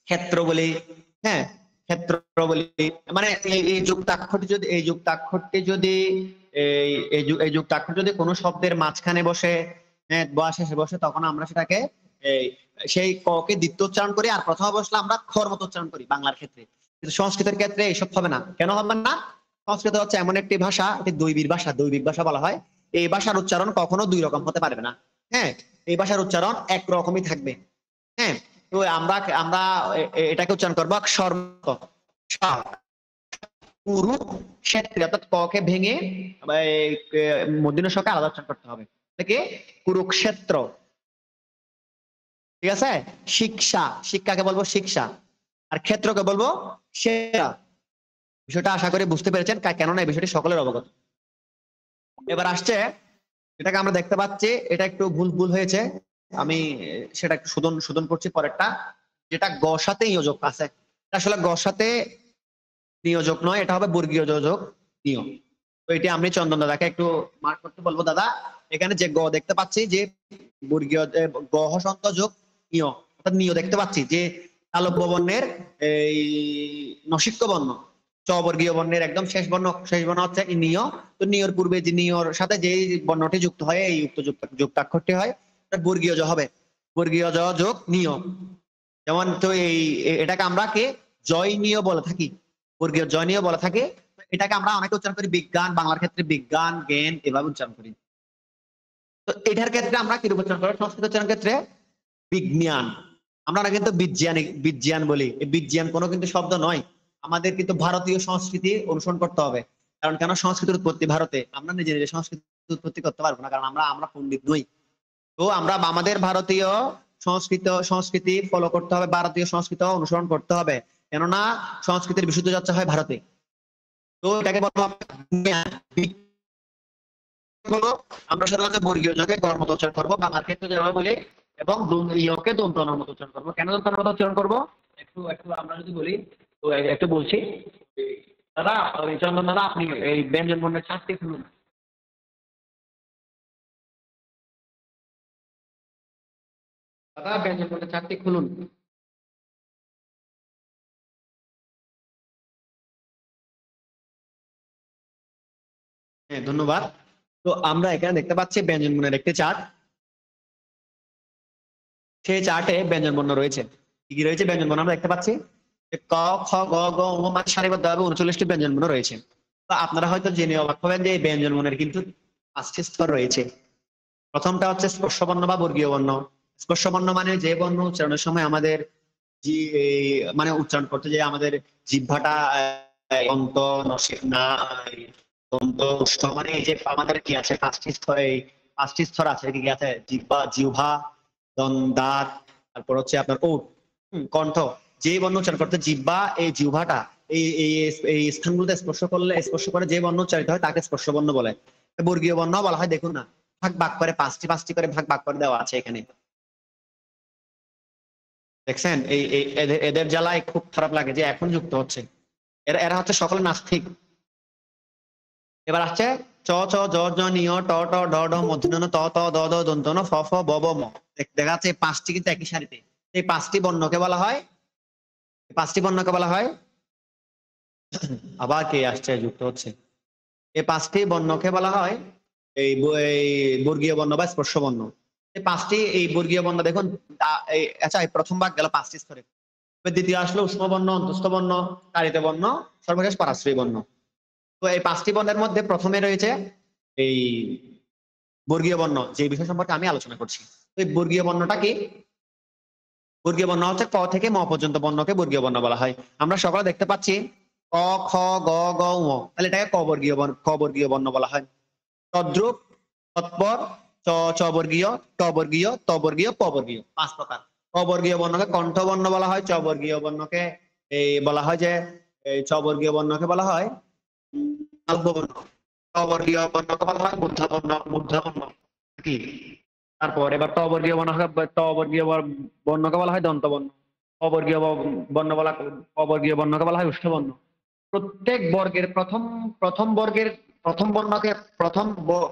C: ক্ষেত্র বলি। হ্যাঁ, ক্ষেত্র বলি, মানে এই যুক্তাক্ষরটি যদি এই যুক্তাক্ষর যদি কোনো শব্দের মাঝখানে বসে, হ্যাঁ, বা শেষে বসে, তখন আমরা সেটাকে সেই ক কে দ্বিতীয় উচ্চারণ করি, আর প্রথমে বসলে আমরা খর মতো উচ্চারণ করি বাংলার ক্ষেত্রে। কিন্তু সংস্কৃতের ক্ষেত্রে এইসব হবে না। কেন হবে না? সংস্কৃত হচ্ছে এমন একটি ভাষা, এটি দৈবিক ভাষা, দৈবিক ভাষা বলা হয়। এই ভাষার উচ্চারণ কখনো 2 রকম হতে পারবে না। হ্যাঁ, এই ভাষার উচ্চারণ একরকমই থাকবে। হ্যাঁ, তো আমরা আমরা এটাকে উচ্চারণ করবো সর্বত, কুরুক্ষেত্রে, অর্থাৎ ক কে ভেঙে মূর্ধন্য শকে আলাদা উচ্চারণ করতে হবে, থেকে কুরুক্ষেত্র। ঠিক আছে? শিক্ষা, শিক্ষাকে বলবো শিক্ষা, আর ক্ষেত্রকে বলবো সেরা। বিষয়টা আশা করি বুঝতে পেরেছেন, কেননা এই বিষয়টি সকলের অবগত। এবার আসছে, এটাকে আমরা দেখতে পাচ্ছি, এটা একটু ভুল হয়েছে, আমি সেটা একটু শোধন করছি পরেরটা, যেটা গ সাথে নিয়োজক আছে। আসলে গ সাথে নিয়োজক নয়, এটা হবে বর্গীয় যোজক নিয়। তো এটি আমি চন্দন দাদাকে একটু মার্ক করতে বলবো। দাদা, এখানে যে গ দেখতে পাচ্ছি, যে বর্গীয় গ হসন্ত যোগ নিয়, অর্থাৎ নিয় দেখতে পাচ্ছি, যে তালব্য বর্ণের এই নসিক্ত বর্ণ, চ বর্গীয় বর্ণের একদম শেষ বর্ণ হচ্ছে নিয়। তো নিয়র পূর্বে যে নিয়র সাথে যে বর্ণটি যুক্ত হয়, এই যুক্তাক্ষরটি হয় বর্গীয় জ হবে, বর্গীয় জ যোগ নিয়। যেমন তো এটাকে আমরা কে জয়নীয় বলে থাকি, বর্গীয় জয়নীয় বলে থাকি। এটাকে আমরা অনেকে উচ্চারণ করি বিজ্ঞান, বাংলার ক্ষেত্রে বিজ্ঞান, জ্ঞান, এভাবে উচ্চারণ করি। তো এটার ক্ষেত্রে আমরা কিরূপ উচ্চারণ করি? সংস্কৃত উচ্চারণ ক্ষেত্রে বিজ্ঞান, আমরা না কিন্তু বিজ্ঞান বলি। এই বিজ্ঞান কোনো কিন্তু শব্দ নয়, আমাদের কিন্তু ভারতীয় সংস্কৃতি অনুসরণ করতে হবে। কারণ কেন? সংস্কৃতির উৎপত্তি ভারতে, আমরা নিজে নিজে সংস্কৃতি উৎপত্তি করতে পারবো না, কারণ আমরা পণ্ডিত নই। তো আমরা আমাদের ভারতীয় সংস্কৃতি ফলো করতে হবে, ভারতীয় সংস্কৃতি অনুসরণ করতে হবে, কেননা সংস্কৃতির বিশুদ্ধ চর্চা হয় ভারতে। তো এটাকে বলবো আমরা সাধারণত বর্গীয় যোগে গড় মতো উচ্চারণ করবো, বাংলার ক্ষেত্রে যেভাবে বলি, এবং ইয়কে দন্তনের মতো উচ্চারণ করবো। কেন দন্তনের মতো উচ্চারণ করবো? একটু আমরা যদি বলি, তো একটু বলছি। দাদা, চন্দন দাদা, আপনি এই ব্যঞ্জন বর্ণের 4টি খুলুন। দাদা, ব্যঞ্জন বর্ণের 4টি খুলুন। হ্যাঁ, ধন্যবাদ। তো আমরা এখানে দেখতে পাচ্ছি ব্যঞ্জন বর্ণের একটি চার্ট। সেই চার্টে ব্যঞ্জন বর্ণ রয়েছে। কি কি রয়েছে ব্যঞ্জন বর্ণ আমরা দেখতে পাচ্ছি যে ক, খ, গ, ঘ, ঙ মানে সারিবদ্ধভাবে 39টি ব্যঞ্জন বর্ণ রয়েছে। তো আপনারা হয়তো জেনে অবাক হবেন যে এই ব্যঞ্জন বর্ণের কিন্তু 5টি স্তর রয়েছে। প্রথমটা হচ্ছে স্পর্শ বর্ণ বা বর্গীয় বর্ণ। স্পর্শ বর্ণ মানে যে বর্ণ উচ্চারণের সময় আমাদের মানে উচ্চারণ করতে যে আমাদের জিহ্বাটা অন্ত না দন্ত উষ্ঠ মানে এই যে আমাদের কি আছে 5টি স্তর, এই 5টি স্তর আছে কি আছে জিহ্বা দাঁত, তারপর হচ্ছে আপনার ওঠ, কণ্ঠ। যে বর্ণ উচ্চারণ করতে জিহ্বা এই জিহ্বাটা এই স্থানগুলোতে স্পর্শ করে যে বর্ণ উচ্চারিত হয় তাকে স্পর্শ বর্ণ বলে। বর্গীয় বর্ণ বলা হয়, দেখুন না ভাগ করে 5টি করে ভাগ করে দেওয়া আছে এখানে, দেখছেন? এদের জ্বালায় খুব খারাপ লাগে যে এখন যুক্ত হচ্ছে। এরা হচ্ছে সকলে নাস্তিক। এবার আসছে চ চ জ জ নিয় ট ট ড ঢ মূর্ধন্য ত ত দ দ দন্ত ন ফ ফ ব ব ম। দেখা যাচ্ছে 5টি কিন্তু একই সারিতে। এই 5টি বর্ণকে বলা হয় আবার কে আসছে যুক্ত হচ্ছে, এই 5টি বর্ণকে বলা হয় এই বর্গীয় বর্ণ বা স্পর্শ বর্ণ। এই 5টি এই বর্গীয় বর্ণ দেখুন, আচ্ছা এই প্রথম ভাগ গেল 5টি স্তরে। দ্বিতীয় আসলো উষ্ণ বর্ণ, অন্তস্থ বর্ণ, কারিত বর্ণ, সর্বশেষ পরাশ্রয়ী বর্ণ। তো এই 5টি বর্ণের মধ্যে প্রথমে রয়েছে এই বর্গীয় বর্ণ, যে বিষয় সম্পর্কে আমি আলোচনা করছি। এই বর্গীয় বর্ণটা কি? বর্গীয় বর্ণ হচ্ছে ক থেকে ম পর্যন্ত বর্ণকে বর্গীয় বর্ণ বলা হয়। আমরা সকলে দেখতে পাচ্ছি ক, খ, গ, ঘ, ঙ, তাহলে এটাকে ক বর্গীয় বর্ণ বলা হয়। তদ্রূপ তৎপর চ বর্গীয়, ট বর্গীয়, ত বর্গীয়, প বর্গীয়, 5 প্রকার। ক বর্গীয় বর্ণকে কণ্ঠ বর্ণ বলা হয়। চ বর্গীয় বর্ণকে বলা হয় যে চ বর্গীয় বর্ণকে বলা হয় আলব্য বর্ণ। ট বর্গীয় বর্ণকে বলা হয় মূর্ধ বর্ণ কি। তারপর এবার ট বর্গীয় বর্ণকে বলা হয় দন্ত বর্ণ। প বর্গীয় বর্ণকে বলা হয় উষ্ঠ বর্ণ। প্রত্যেক বর্গের প্রথম বর্ণকে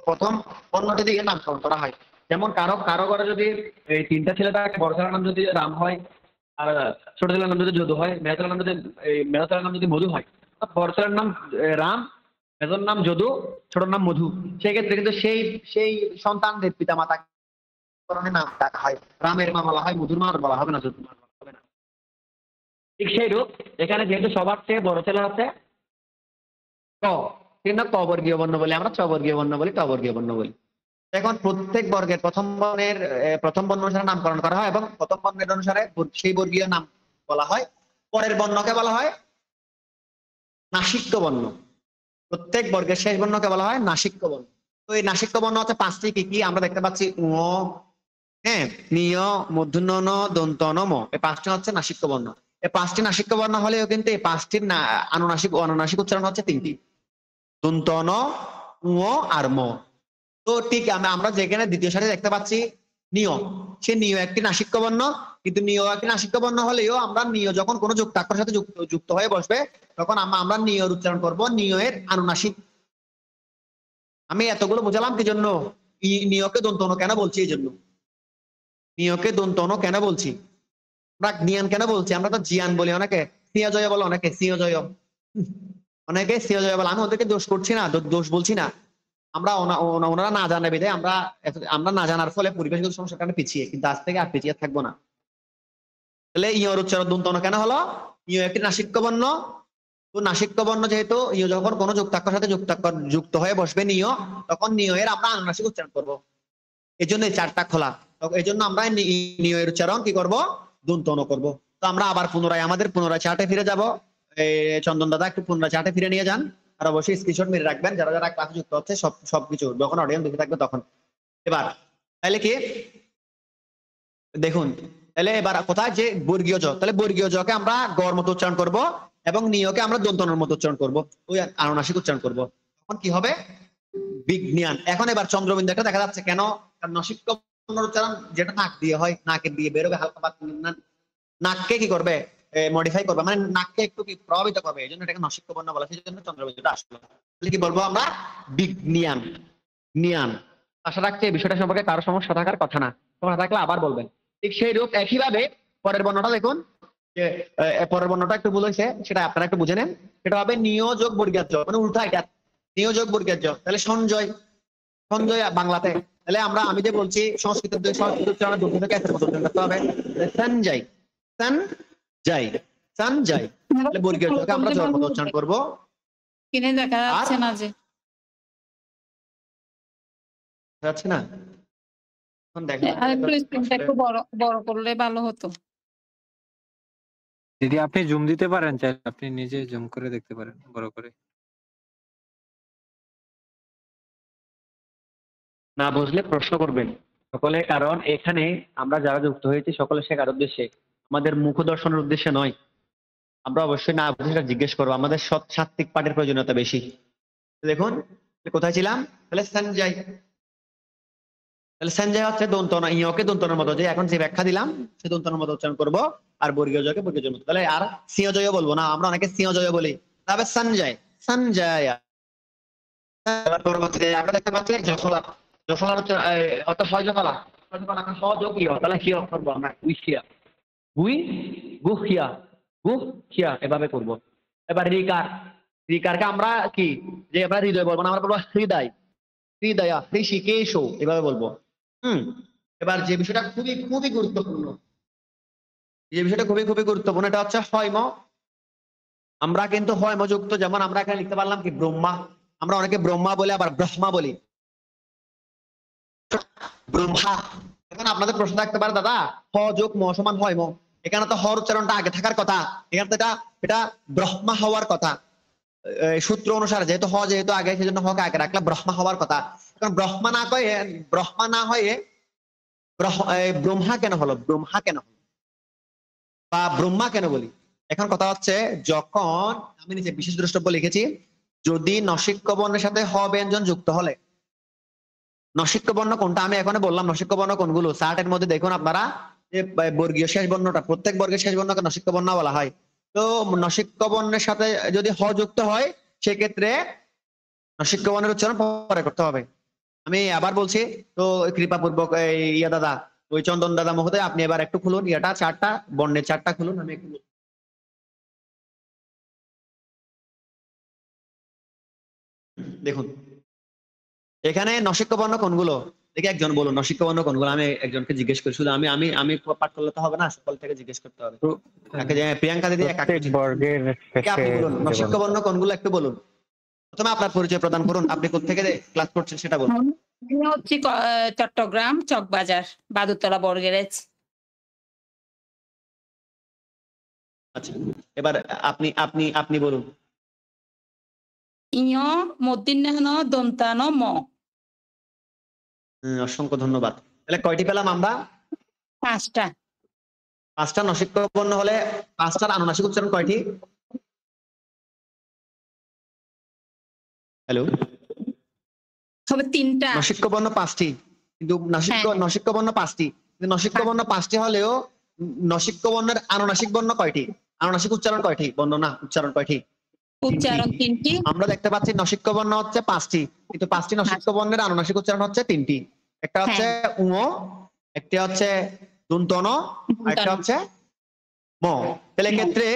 C: প্রথম বর্ণটি দিয়ে নামকরণ করা হয়। যেমন কারো ঘরে যদি এই 3টা ছেলে থাকে, বড় ছেলের নাম যদি রাম হয়, আর ছোট ছেলের নাম যদি যদু হয়, মেজ ছেলের নাম যদি মধু হয়, বড় ছেলের নাম রাম, মেজর নাম যদু, ছোট নাম মধু। সেক্ষেত্রে কিন্তু সেই সন্তানদের পিতা মাতা নাম ডাকা হয়। রামের মা বলা হয়, মধুর মা বলা হবে না, যদুর মা বলা হবে না। ঠিক সেইরূপ এখানে যেহেতু সবার চেয়ে বড় ছেলে হচ্ছে ক, কিন্তু ক বর্গীয় বর্ণ বলি আমরা, চ বর্গীয় বর্ণ বলি, ট বর্গীয় বর্ণ বলি। এখন প্রত্যেক বর্গের প্রথম বর্ণ অনুসারে নামকরণ করা হয় এবং প্রথম বর্ণের অনুসারে সেই বর্গীয় নাম বলা হয়। পরের বর্ণকে বলা হয় নাসিক্য বর্ণ। প্রত্যেক বর্গের শেষ বর্ণকে বলা হয় নাসিক্য বর্ণ। তো এই নাসিক্য বর্ণ হচ্ছে 5টি। কি আমরা দেখতে পাচ্ছি ঙ, হ্যাঁ, নিয়, মূর্ধন্য ন, দন্ত ন, ম। এই 5টি হচ্ছে নাসিক্য বর্ণ। এই 5টি নাসিক্য বর্ণ হলেও কিন্তু এই 5টির অনুনাসিক উচ্চারণ হচ্ছে 3টি, দন্ত ন, ঙ আর ম। তো ঠিক আমরা যেখানে দ্বিতীয় সারি দেখতে পাচ্ছি নিয়, সে নিয় একটি নাসিক্য বর্ণ। কিন্তু নিয় একটি নাসিক্য বর্ণ হলেও আমরা নিয় যখন কোনো যুক্তাক্ষরের সাথে যুক্ত হয়ে বসবে তখন আমরা নিয়র উচ্চারণ করব নিয়ের আনুনাসিক। আমি এতগুলো বুঝালাম কি জন্য? নিয়কে দন্ত ন কেন বলছি? এই জন্য নিয়কে দন্ত ন কেন বলছি, আমরা নিয়ান কেন বলছি? আমরা তো জিয়ান বলি, অনেকে সিয়া জয় বলে, অনেকে সিয় জয়, অনেকে সিয় জয় বলে। আমি ওদেরকে দোষ করছি না, দোষ বলছি না। আমরা ওনারা না জানে বিধায় আমরা না জানার ফলে পরিবেশগত সমস্যার কারণে পিছিয়ে, কিন্তু আজ থেকে আর পিছিয়ে থাকবো না। তাহলে ইয়র উচ্চারণ দন্ত ন কেন হলো? ইয় একটি নাসিক্য বর্ণ। তো নাসিক্য বর্ণ যেহেতু ইয় যখন কোনো যুক্তাক্ষরের সাথে যুক্ত হয়ে বসবে নিয়, তখন নিয়ের আমরা আনুনাসিক উচ্চারণ করবো। এই জন্য এই 4টা খোলা। এই জন্য আমরা নিয়ের উচ্চারণ কি করব? দন্ত ন করবো। তো আমরা আবার পুনরায় চার্টে ফিরে যাব। চন্দন দাদা একটু পুনরায় চার্টে ফিরে নিয়ে যান, আর অবশ্যই স্ক্রিনশট মেরে রাখবেন যারা যারা ক্লাসে যুক্ত হচ্ছে সবকিছু যখন অডিয়েন্স দেখে থাকবে তখন। এবার তাহলে কি দেখুন, তাহলে এবার কোথায় যে বর্গীয় জ, তাহলে বর্গীয় জকে আমরা গড় মতো উচ্চারণ করব এবং নিয়কে আমরা দন্তনের মতো উচ্চারণ করব, ওই আনুনাসিক উচ্চারণ করব। তখন কি হবে? বিজ্ঞান। এখন এবার চন্দ্রবিন্দু একটা দেখা যাচ্ছে কেন? কারণ নাসিক্য উচ্চারণ যেটা নাক দিয়ে হয়, নাকের দিয়ে বেরোবে হালকা পাতলা, নাককে কি করবে? মডিফাই করবে, মানে নাককে একটু কি প্রভাবিত করবে। এই জন্য এটাকে নাসিক্য বর্ণ বলা হয়। সেই জন্য চন্দ্রবিন্দুটা আসলো। তাহলে কি বলবো আমরা? বিজ্ঞান। নিয়ান। আশা রাখছি এই বিষয়টা সম্পর্কে কারো সমস্যা থাকার কথা না, সমস্যা থাকলে আবার বলবেন। ঠিক সেই রূপ একইভাবে পরের বর্ণটা দেখুন, যে পরের বর্ণটা একটু ভুল হয়েছে, সেটা আপনারা একটু বুঝে নেন। সেটা হবে নিয় যোগ বর্গীয় জ, মানে উল্টা। এটা নিয়োজক বর্গের জ, তাহলে সঞ্জয়, সঞ্জয় বাংলাতে। তাহলে আমি যে বলছি সংস্কৃত উচ্চারণ দুঃখ থেকে একটা উচ্চারণ করতে হবে, সঞ্জয়, সঞ্জয়, সঞ্জয়। তাহলে বর্গের জকে আমরা জড় পদ উচ্চারণ করবো।
G: কিনে দেখা যাচ্ছে না যে,
C: যাচ্ছে না এখন দেখা
G: আর একটু স্ক্রিনটা একটু বড় করলে ভালো হতো।
B: দিদি আপনি জুম দিতে পারেন, চাইলে আপনি নিজে জুম করে দেখতে পারেন বড় করে।
C: না বুঝলে প্রশ্ন করবেন সকলে, কারণ এখানে আমরা যারা যুক্ত হয়েছি সকলে শেখার উদ্দেশ্যে, আমাদের মুখ দর্শনের উদ্দেশ্যে নয়। আমরা অবশ্যই না বুঝে সেটা জিজ্ঞেস করবো, আমাদের সাত্ত্বিক পাঠের প্রয়োজনীয়তা বেশি। দেখুন কোথায় ছিলাম, তাহলে সঞ্জয়, তাহলে সঞ্জয় হচ্ছে দন্তনা, ইয়কে দন্তনের মতো, যে এখন যে ব্যাখ্যা দিলাম সে দন্তনের মতো উচ্চারণ করবো, আর বর্গীয় জয়কে বর্গীয় জয় মতো। তাহলে আর সিংহজয় বলবো না, আমরা অনেকে সিংহজয় বলি, তবে সঞ্জয়, সঞ্জয়। পরবর্তীতে আমরা দেখতে পাচ্ছি যশোলা, যশোলা হচ্ছে অর্থাৎ সহজফলা, সহজফলা সহযোগ ইয়, তাহলে হিয় করবো আমরা, উইসিয়া, গুই গুহিয়া, গুহিয়া এভাবে করবো। এবার রিকার, রিকারকে আমরা কি, যে আমরা হৃদয় বলবো না, আমরা বলবো হৃদয়, হৃদয়া, হৃষিকেশ এভাবে বলবো। এবার যে বিষয়টা খুবই খুবই গুরুত্বপূর্ণ, যে বিষয়টা খুবই খুবই গুরুত্বপূর্ণ, এটা হচ্ছে হয়ম। আমরা কিন্তু হয়ম যুক্ত, যেমন আমরা এখানে লিখতে পারলাম কি ব্রহ্মা, আমরা অনেকে ব্রহ্মা বলে আবার ব্রহ্মা বলি, ব্রহ্মা। এখন আপনাদের প্রশ্ন থাকতে পারে, দাদা হ যোগ ম সমান হয়ম, এখানে তো হর উচ্চারণটা আগে থাকার কথা, এখানে তো এটা ব্রহ্মা হওয়ার কথা সূত্র অনুসারে, যেহেতু হ যেহেতু আগে, সেজন্য হকে আগে রাখলে ব্রহ্মা হওয়ার কথা। এখন ব্রহ্মা না কয়ে, ব্রহ্মা না হয়ে ব্রহ্মা কেন হলো, ব্রহ্মা কেন হলো বা ব্রহ্মা কেন বলি? এখন কথা হচ্ছে, যখন আমি নিচে বিশেষ দ্রষ্টব্য লিখেছি, যদি নসিক্য বর্ণের সাথে হ ব্যঞ্জন যুক্ত হলে, নসিক্য বর্ণ কোনটা আমি এখানে বললাম, নসিক্য বর্ণ কোনগুলো চার্টের মধ্যে দেখুন আপনারা, যে বর্গীয় শেষ বর্ণটা, প্রত্যেক বর্গের শেষ বর্ণকে নসিক্য বর্ণ বলা হয়। তো নসিক্য বর্ণের সাথে যদি হ যুক্ত হয়, সেক্ষেত্রে নসিক্য বর্ণের উচ্চারণ পরে করতে হবে। আমি আবার বলছি, তো কৃপাপূর্বক ইয়া দাদা, ওই চন্দন দাদা মহোদয়, আপনি এবার একটু খুলুন ইয়াটা, চারটা বর্ণের চারটা খুলুন, আমি একটু দেখুন এখানে নসিক্য বর্ণ কোনগুলো, দেখে একজন বলুন নসিক্য বর্ণ কোনগুলো, আমি একজনকে জিজ্ঞেস করি, শুধু আমি আমি আমি পাঠ করলে তো হবে না, সকল থেকে জিজ্ঞেস করতে হবে। প্রিয়াঙ্কা দিদি
B: বর্গের
C: আপনি বলুন নসিক্য বর্ণ কোনগুলো একটু বলুন। প্রথমে আপনার পরিচয় প্রদান করুন, আপনি কোথা থেকে ক্লাস করছেন সেটা বলুন।
G: আমি হচ্ছি চট্টগ্রাম চকবাজার বাদুরতলা বড়গ্যারেজ।
C: আচ্ছা, এবার আপনি আপনি আপনি বলুন।
G: ইয় মধ্যাহ্ন দন্তান ম।
C: অসংখ্য ধন্যবাদ। তাহলে কয়টি পেলাম আমরা?
G: 5টা।
C: 5টা নসিক্য বর্ণ হলে 5টার আনুনাসিক উচ্চারণ কয়টি? হ্যালো,
G: হবে 3টা।
C: নসিক্য বর্ণ 5টি, কিন্তু নসিক্য বর্ণ 5টি, কিন্তু নসিক্য বর্ণ 5টি হলেও নসিক্য বর্ণের আনুনাসিক বর্ণ কয়টি, আনুনাসিক উচ্চারণ কয়টি, বর্ণ না উচ্চারণ কয়টি?
G: উচ্চারণ 3টি।
C: আমরা দেখতে পাচ্ছি নসিক্য বর্ণ হচ্ছে 5টি, কিন্তু 5টি নসিক্য বর্ণের আনুনাসিক উচ্চারণ হচ্ছে 3টি। একটা হচ্ছে উঙ, একটা হচ্ছে দন্তন, আর একটা হচ্ছে ম। তাহলে ক্ষেত্রে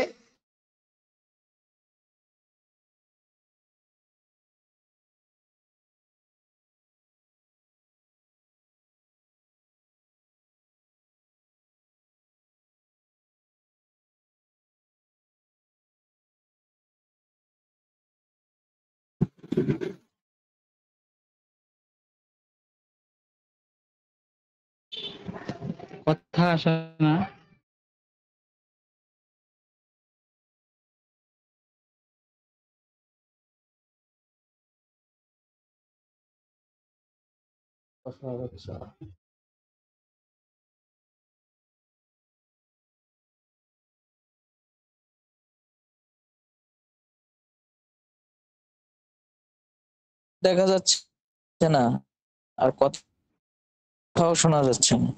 D: কথা আসে না। দেখা যাচ্ছে না, আর কথাও শোনা যাচ্ছে না।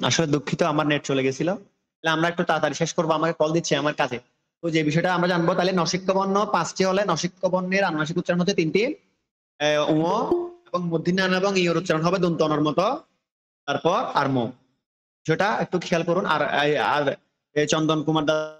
C: আসলে দুঃখিত, আমার নেট চলে গেছিল। তাহলে আমরা একটু তাড়াতাড়ি শেষ করবো, আমাকে কল দিচ্ছে আমার কাছে। তো যে বিষয়টা আমরা জানবো, তাহলে নসিক্য বর্ণ 5টি হলে নসিক্য বর্ণের আনুনাসিক উচ্চারণ হচ্ছে 3টি, উ এবং মূর্ধন্য এবং ইয়র উচ্চারণ হবে দন্তনের মতো। তারপর আর ম, সেটা একটু খেয়াল করুন। আর আর এই চন্দন কুমার দাস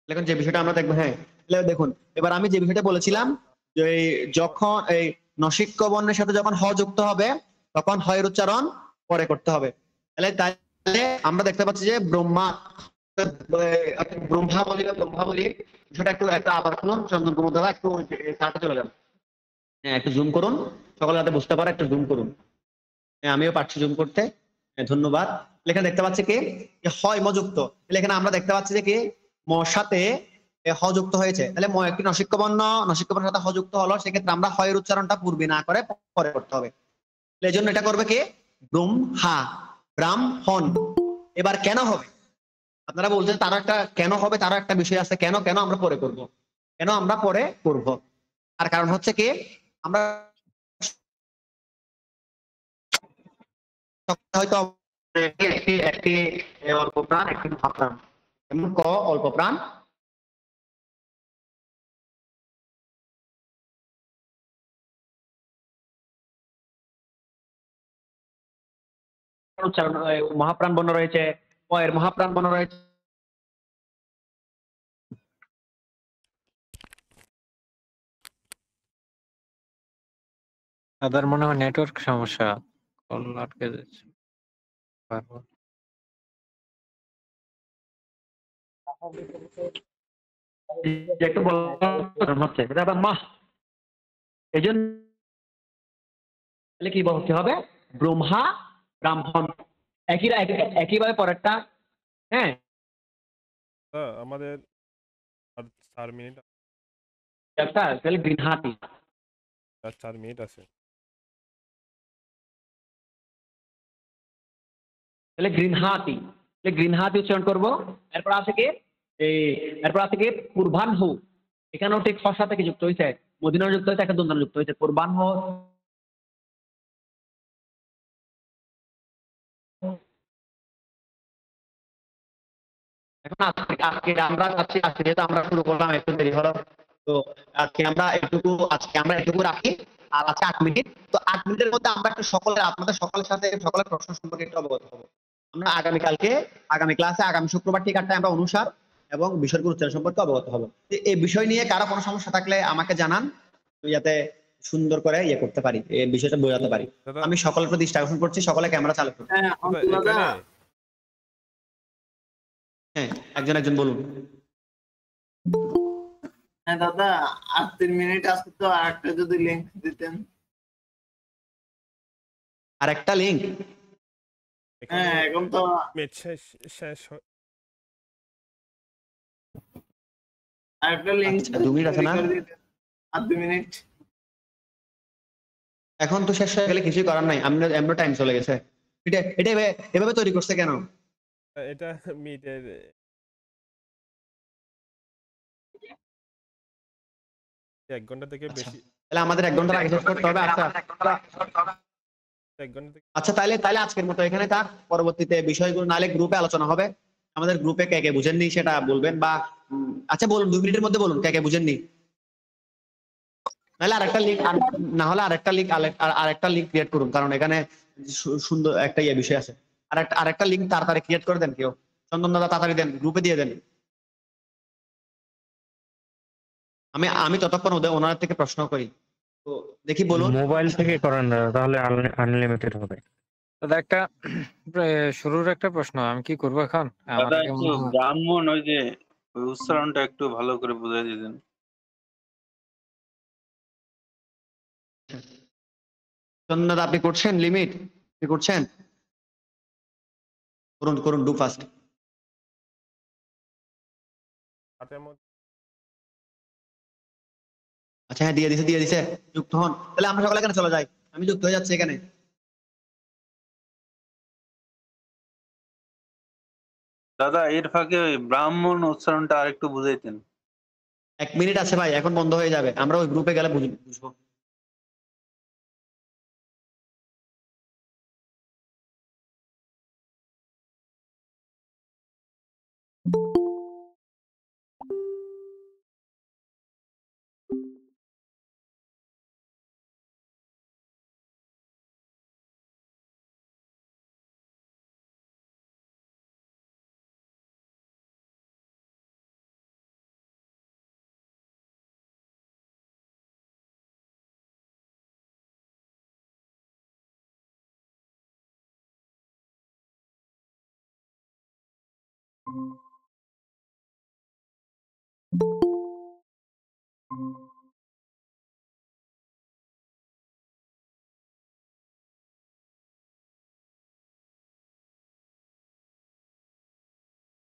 C: এখন যে বিষয়টা আমরা দেখবো, হ্যাঁ দেখুন এবার আমি যে বিষয়টা বলেছিলাম যে যখন এই নসিক্য বর্ণের সাথে যখন হ যুক্ত হবে তখন হয়ের উচ্চারণ পরে করতে হবে। তাহলে আমরা দেখতে পাচ্ছি যে ব্রহ্মা ব্রহ্মাবলী বিষয়টা একটু আবার শুনুন। চন্দন কুমার দাদা একটু চার্টে চলে যান, হ্যাঁ একটু জুম করুন, সকলে যাতে বুঝতে পারে একটু জুম করুন। হ্যাঁ আমিও পারছি জুম করতে, ধন্যবাদ। এখানে দেখতে পাচ্ছি কি হয় ম যুক্ত, এখানে আমরা দেখতে পাচ্ছি যে কি মর সাথে হ যুক্ত হয়েছে, তাহলে ম একটি নসিক্য বর্ণের সাথে হ যুক্ত হলো, সেক্ষেত্রে আমরা হয়ের উচ্চারণটা পূর্বে না করে পরে করতে হবে। এই জন্য এটা করবে কি ব্রহ্মা ব্রাহ্মণ। এবার কেন হবে আপনারা বলছেন, তারা একটা কেন হবে, তারা একটা বিষয় আছে, কেন কেন আমরা পরে করব, কেন আমরা পরে করব। আর কারণ হচ্ছে কি আমরা হয়তো একটি অল্প প্রাণ একটি মহাপ্রাণ, এমন ক অল্প প্রাণ উচ্চারণ মহাপ্রাণ বর্ণ রয়েছে, ক এর মহাপ্রাণ বর্ণ রয়েছে।
B: তাদের মনে হয় নেটওয়ার্ক সমস্যা, কল আটকে যাচ্ছে বারবার।
C: একটু হচ্ছে মা, এই জন্য কি বলতে হবে ব্রহ্মা ব্রাহ্মণ একইভাবে পরেরটা। হ্যাঁ
H: আমাদের আর 4 মিনিট,
C: তাহলে গৃহাতি,
H: 4 মিনিট আছে,
C: তাহলে গৃহাতি উচ্চারণ করবো। এরপর আছে কি পূর্বাহ্ন, এখানেও ঠিক ফসা থেকে যুক্ত হয়েছে, মদিনা যুক্ত হয়েছে, একটা দন্তন যুক্ত হয়েছে, পূর্বাহ্ন। এখন আজকে আমরা যেহেতু আমরা শুরু করলাম একটু দেরি হলো, তো আজকে আমরা এটুকু রাখি। আর আছে 8 মিনিট, তো 8 মিনিটের মধ্যে আমরা একটু আপনাদের সকলের সাথে সকলের প্রশ্ন সম্পর্কে একটু অবগত হবো। আমরা আগামী ক্লাসে আগামী শুক্রবার ঠিক 8টায় আমরা অনুসার এবং বিষয়গুলো উচ্চারণ সম্পর্কে অবগত হবো। এই বিষয় নিয়ে কারো কোনো সমস্যা থাকলে আমাকে জানান, যাতে সুন্দর করে করতে পারি, এই বিষয়টা বোঝাতে পারি। আমি সকলের প্রতি দৃষ্টি আকর্ষণ করছি, সকলে ক্যামেরা চালু করুন। হ্যাঁ একজন বলুন।
F: হ্যাঁ দাদা, আর 3 মিনিট আছে, তো আরেকটা যদি লিংক দিতেন।
C: আরেকটা লিংক?
F: হ্যাঁ এখন তো
H: শেষ
F: আরেকটা লিংক
C: 2 মিনিট আছে না?
F: আর 2 মিনিট।
C: এখন তো শেষ হয়ে গেলে কিছুই করার নাই, আমরা টাইম চলে গেছে। এটা এভাবে তৈরি করছে কেন?
H: এটা মিটের 1 ঘন্টা থেকে বেশি,
C: তাহলে আমাদের 1 ঘন্টা আগে শেষ করতে হবে। আচ্ছা
H: 1 ঘন্টা থেকে।
C: আচ্ছা তাহলে আজকের মতো এখানে থাক, পরবর্তীতে বিষয়গুলো নালে গ্রুপে আলোচনা হবে। আমাদের গ্রুপে কে বুঝেননি সেটা বলবেন, বা আচ্ছা বলুন 2 মিনিটের মধ্যে বলুন কে বুঝেননি, নাহলে আরেকটা লিংক, না হলে আরেকটা লিংক ক্রিয়েট করুন, কারণ এখানে সুন্দর একটা বিষয় আছে। আরেকটা লিংক তাড়াতাড়ি ক্রিয়েট করে দেন, কেউ চন্দন দাদা তাড়াতাড়ি দেন, গ্রুপে দিয়ে দেন। আমি ততক্ষণ ওনার থেকে প্রশ্ন করি, তো দেখি বলুন।
I: মোবাইল থেকে করেন না, তাহলে আনলিমিটেড হবে।
B: দাদা একটা শুরুর একটা প্রশ্ন, আমি কি করবো এখন?
E: দাদা একটু ব্রাহ্মণ ওই যে উচ্চারণটা একটু ভালো করে বুঝাই দিতেন।
C: চন্দন দাদা আপনি করছেন লিমিট, আপনি করছেন, করুন ডু ফাস্ট। আচ্ছা হ্যাঁ দিয়ে দিছে যুক্ত হন। তাহলে আমরা সকলে এখানে চলে যাই, আমি যুক্ত হয়ে যাচ্ছি এখানে।
E: দাদা এর ফাঁকে ওই ব্রাহ্মণ উচ্চারণটা আরেকটু বুঝাইতেন।
C: 1 মিনিট আছে ভাই, এখন বন্ধ হয়ে যাবে, আমরা ওই গ্রুপে গেলে বুঝবো।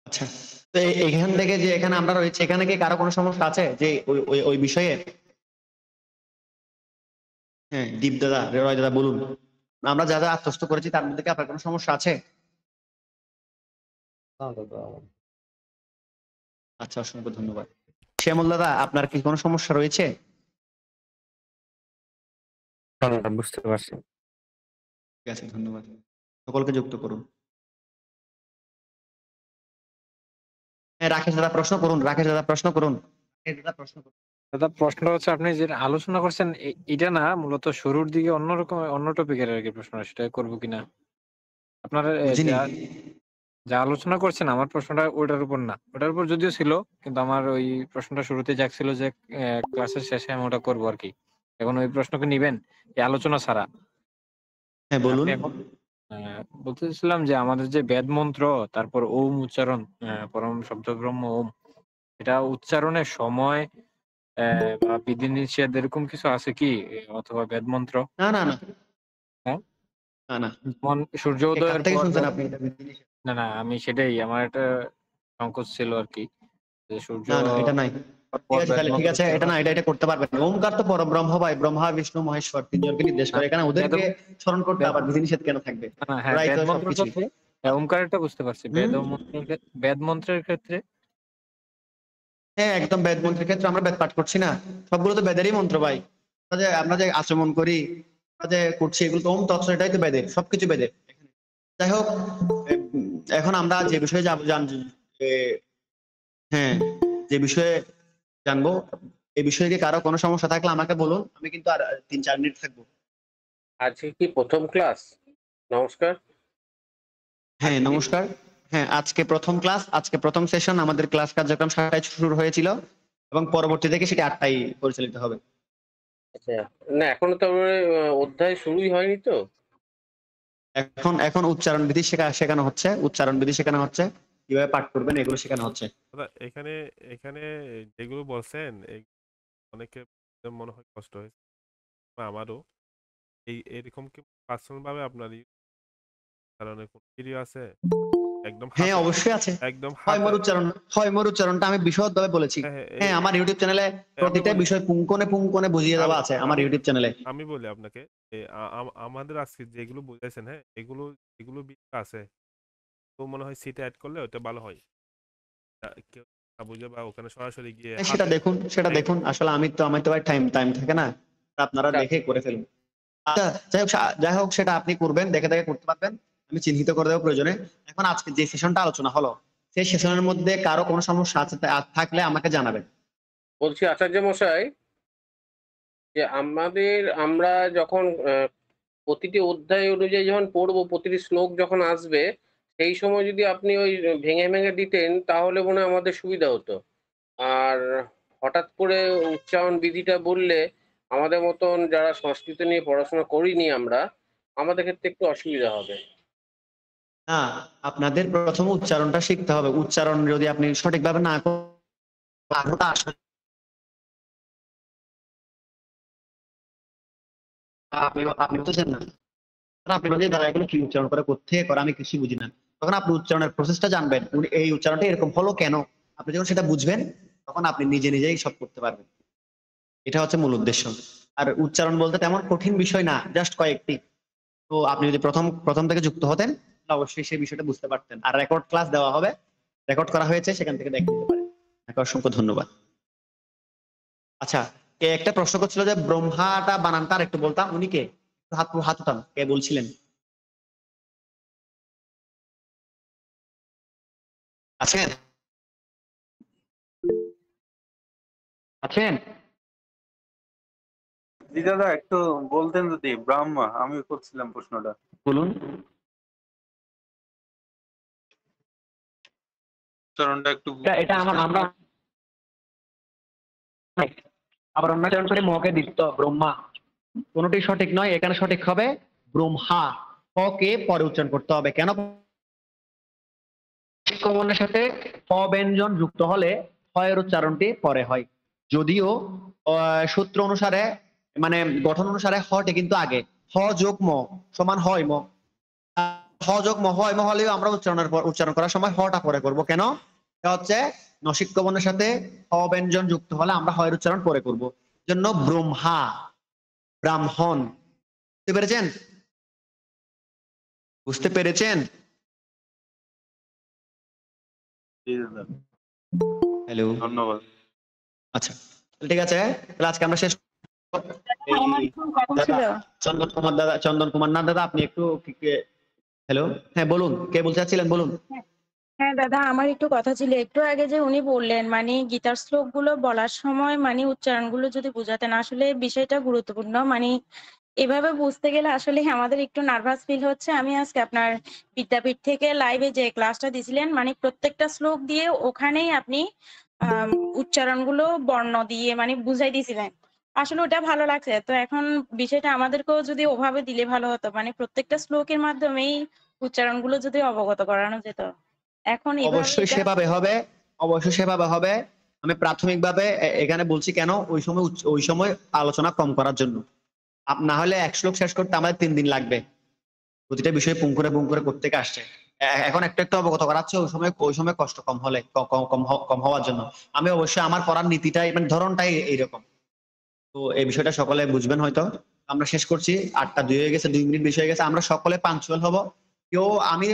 C: আচ্ছা, তো এখান থেকে যে এখানে আমরা রয়েছে, এখানে কি কারো কোনো সমস্যা আছে যে ওই বিষয়ে? হ্যাঁ, দীপ দাদা, রয় দাদা বলুন, আমরা যা যা আত্মস্থ করেছি তার মধ্যে কি আপনার কোনো সমস্যা আছে? আচ্ছা, অসংখ্য ধন্যবাদ। শ্যামল দাদা, আপনার কি কোনো সমস্যা রয়েছে?
I: বুঝতে পারছি।
C: ঠিক আছে, ধন্যবাদ। সকলকে যুক্ত করুন। হ্যাঁ, রাকেশ দাদা প্রশ্ন করুন, রাকেশ দাদা প্রশ্ন করুন, রাকেশ দাদা প্রশ্ন করুন।
B: দাদা প্রশ্নটা হচ্ছে আপনি যে আলোচনা করছেন এটা না, মূলত শুরুর দিকে অন্যরকম অন্য টপিকের আর কি প্রশ্ন, সেটা করবো কিনা আপনারা
C: বুঝিনি।
B: যা আলোচনা করছেন, আমার প্রশ্নটা ওটার উপর না, ওটার উপর যদিও ছিল, কিন্তু আমার ওই প্রশ্নটা শুরুতে যাচ্ছিল যে ক্লাসের শেষে আমি ওটা করবো আর কি। এখন ওই প্রশ্নকে নিবেন এই আলোচনা ছাড়া?
C: হ্যাঁ বলুন।
B: আপনি এখন বলতেছিলাম যে আমাদের যে বেদ মন্ত্র, তারপর ওম উচ্চারণ, পরম শব্দ ব্রহ্ম ওম, এটা উচ্চারণের সময় বা বিধিনিষেধ এরকম কিছু আছে কি, অথবা বেদ মন্ত্র?
C: না না না।
B: হ্যাঁ?
C: না না,
B: যেমন সূর্য
C: কার
B: উদয়ের
C: থেকে
B: পর,
C: শুনছেন আপনি এটা?
B: না না, আমি সেটাই, আমার একটা সংকোচ ছিল আর কি, যে সূর্য
C: না না, এটা নাই। ঠিক আছে, তাহলে ঠিক আছে, এটা না, এটা করতে পারবেন। ওমকার তো পরব্রহ্ম ভাই, ব্রহ্মা বিষ্ণু মহেশ্বর তিনজনকে নির্দেশ করে, এখানে ওদেরকে স্মরণ করতে আবার বিধিনিষেধ কেন থাকবে?
B: হ্যাঁ,
C: ওরাই তো
B: বেদ মন্ত্রের
C: সবকিছু।
B: ক্ষেত্রে ওমকারটা বুঝতে পারছি, বেদ মন্ত্রের ক্ষেত্রে
C: হ্যাঁ, একদম বেদ মন্ত্রের ক্ষেত্রে আমরা বেদ পাঠ করছি না, সবগুলো তো বেদেরই মন্ত্র ভাই। আমরা যে আচমন করি, আমরা যে করছি, এগুলো তো ওম তৎসৎ, এটাই তো বেদের, সবকিছু বেদের। যাই হোক, এখন আমরা যে বিষয়ে হ্যাঁ, যে বিষয়ে জানবো, এই বিষয়ে কি কারো কোনো সমস্যা থাকলে আমাকে বলুন, আমি কিন্তু আর 3-4 মিনিট থাকবো।
J: আজকে কি প্রথম ক্লাস? নমস্কার।
C: হ্যাঁ নমস্কার। হ্যাঁ, আজকে প্রথম ক্লাস, আজকে প্রথম সেশন। আমাদের ক্লাস কার্যক্রম 7টায় শুরু হয়েছিল এবং পরবর্তী থেকে সেটা 8টায় পরিচালিত হবে।
J: আচ্ছা, না এখনো তো আমার অধ্যায় শুরুই হয়নি তো।
C: এখন উচ্চারণ বিধি শেখানো হচ্ছে, উচ্চারণ বিধি শেখানো হচ্ছে, কিভাবে পাঠ করবেন এগুলো শেখানো হচ্ছে।
H: দাদা এখানে এখানে যেগুলো বলছেন অনেকে মনে হয় কষ্ট হয়েছে, বা আমারও। এরকম কি পার্সোনাল ভাবে আপনার কারণে কোন ভিডিও আছে? একদম
C: হ্যাঁ অবশ্যই আছে।
H: একদম
C: হয়মোর উচ্চারণটা আমি বিশদভাবে বলেছি। হ্যাঁ, আমার ইউটিউব চ্যানেলে প্রতিটা বিষয় পুঙ্কনে পুঙ্কনে বুঝিয়ে দেওয়া আছে, আমার ইউটিউব চ্যানেলে।
H: আমি বলি আপনাকে, আমাদের আজকে যেগুলো বুঝাইছেন, হ্যাঁ এগুলো ভিডিও আছে, তো মনে হয় সিটে অ্যাড করলে ওটা ভালো হয়। কেউ না বুঝে বা ওখানে সরাসরি গিয়ে
C: সেটা দেখুন। আসলে আমি তো ভাই টাইম থাকে না, আপনারা দেখে করে ফেলুন। আচ্ছা, যাই হোক সেটা আপনি করবেন, দেখে করতে পারবেন, আমি চিহ্নিত করে দেবো প্রয়োজনে। এখন আজকে যে সেশনটা আলোচনা হলো, সেই সেশনের মধ্যে কারো কোনো সমস্যা আছে থাকলে আমাকে জানাবেন।
J: বলছি আচার্য মশাই, যে আমরা যখন প্রতিটি অধ্যায় অনুযায়ী যখন পড়বো, প্রতিটি শ্লোক যখন আসবে, সেই সময় যদি আপনি ওই ভেঙে ভেঙে দিতেন তাহলে মনে হয় আমাদের সুবিধা হতো। আর হঠাৎ করে উচ্চারণ বিধিটা বললে আমাদের মতন যারা সংস্কৃত নিয়ে পড়াশোনা করিনি আমাদের ক্ষেত্রে একটু অসুবিধা হবে।
C: না, আপনাদের প্রথম উচ্চারণটা শিখতে হবে। উচ্চারণ যদি আপনি সঠিকভাবে না করেন, আপনি বুঝছেন না, আপনি বলছেন দাদা এগুলো কি উচ্চারণ করে, কোথেকে করে, আমি কিছু বুঝি না। তখন আপনি উচ্চারণের প্রসেসটা জানবেন, এই উচ্চারণটা এরকম হলো কেন। আপনি যখন সেটা বুঝবেন, তখন আপনি নিজেই সব করতে পারবেন। এটা হচ্ছে মূল উদ্দেশ্য। আর উচ্চারণ বলতে তেমন কঠিন বিষয় না, জাস্ট কয়েকটি। তো আপনি যদি প্রথম থেকে যুক্ত হতেন, অবশ্যই সেই বিষয়টা বুঝতে পারতেন। আর রেকর্ড ক্লাস দেওয়া হবে, রেকর্ড করা হয়েছে, সেখান থেকে দেখে নিতে পারেন। আপনাকে অসংখ্য ধন্যবাদ। আচ্ছা, কে একটা প্রশ্ন করছিল যে ব্রহ্মাটা বানানটা আর একটু বলতাম, উনি কে? হাত উঠান, কে বলছিলেন? আছেন? আছেন?
E: জি দাদা, একটু বলতেন যদি। ব্রাহ্মা, আমি করছিলাম প্রশ্নটা।
C: বলুন।
E: উচ্চারণটা একটু
C: এটা আমরা আবার উচ্চারণ করে মকে দিত ব্রহ্মা, কোনটি সঠিক নয়। এখানে সঠিক হবে ব্রহ্মা, কে পরে উচ্চারণ করতে হবে। কেন? কমনের সাথে ক ব্যঞ্জন যুক্ত হলে হয় এর উচ্চারণটি পরে হয়। যদিও সূত্র অনুসারে মানে গঠন অনুসারে হটি কিন্তু আগে, হ যোগ ম সমান হয় ম, হ যোগ ম হয় ম হলেও আমরা উচ্চারণ করার সময় হটা পরে করব। কেন? এটা হচ্ছে নসিক কমনের সাথে হ ব্যঞ্জন যুক্ত হলে আমরা হয়ের উচ্চারণ পরে করব। জন্য ব্রহ্মা, ব্রাহ্মণ। বুঝতে পেরেছেন? বুঝতে পেরেছেন?
E: জি দাদা,
C: হ্যালো,
E: ধন্যবাদ।
C: আচ্ছা ঠিক আছে, তাহলে আজকে আমরা শেষ। চন্দন কুমার না দাদা, আপনি একটু হ্যালো, হ্যাঁ বলুন, কে বলতে চাচ্ছিলেন বলুন।
K: হ্যাঁ দাদা, আমার একটু কথা ছিল। একটু আগে যে উনি বললেন মানে গীতার শ্লোক গুলো বলার সময় মানে উচ্চারণগুলো যদি বোঝাতেন, আসলে বিষয়টা গুরুত্বপূর্ণ। মানে এভাবে বুঝতে গেলে আসলে আমাদের একটু নার্ভাস ফিল হচ্ছে। আমি আজকে আপনার বিদ্যাপীঠ থেকে লাইভে যে ক্লাসটা দিছিলেন, মানে প্রত্যেকটা শ্লোক দিয়ে ওখানেই আপনি উচ্চারণগুলো বর্ণ দিয়ে মানে বুঝাই দিয়েছিলেন। আসলে ওটা ভালো লাগছে। তো এখন বিষয়টা আমাদেরকেও যদি ওভাবে দিলে ভালো হতো, মানে প্রত্যেকটা শ্লোকের মাধ্যমেই উচ্চারণগুলো যদি অবগত করানো যেত। এখন
C: অবশ্যই সেভাবে হবে, অবশ্যই সেভাবে হবে। আমি প্রাথমিকভাবে এখানে বলছি কেন, ওই সময় আলোচনা কম করার জন্য। না হলে এক শ্লোক শেষ করতে আমাদের 3 দিন লাগবে, প্রতিটা বিষয় পুঙ্কুরে করতে আসছে। এখন একটু একটু অবগত করাচ্ছে, ওই সময় কষ্ট কম হলে কম হওয়ার জন্য। আমি অবশ্যই আমার পড়ার নীতিটাই মানে ধরনটাই এইরকম। তো এই বিষয়টা সকলে বুঝবেন হয়তো। আমরা শেষ করছি, 8টা 2 হয়ে গেছে, 2 মিনিট বেশি হয়ে গেছে। আমরা সকলে পাঞ্চুয়াল হব। কেউ আমি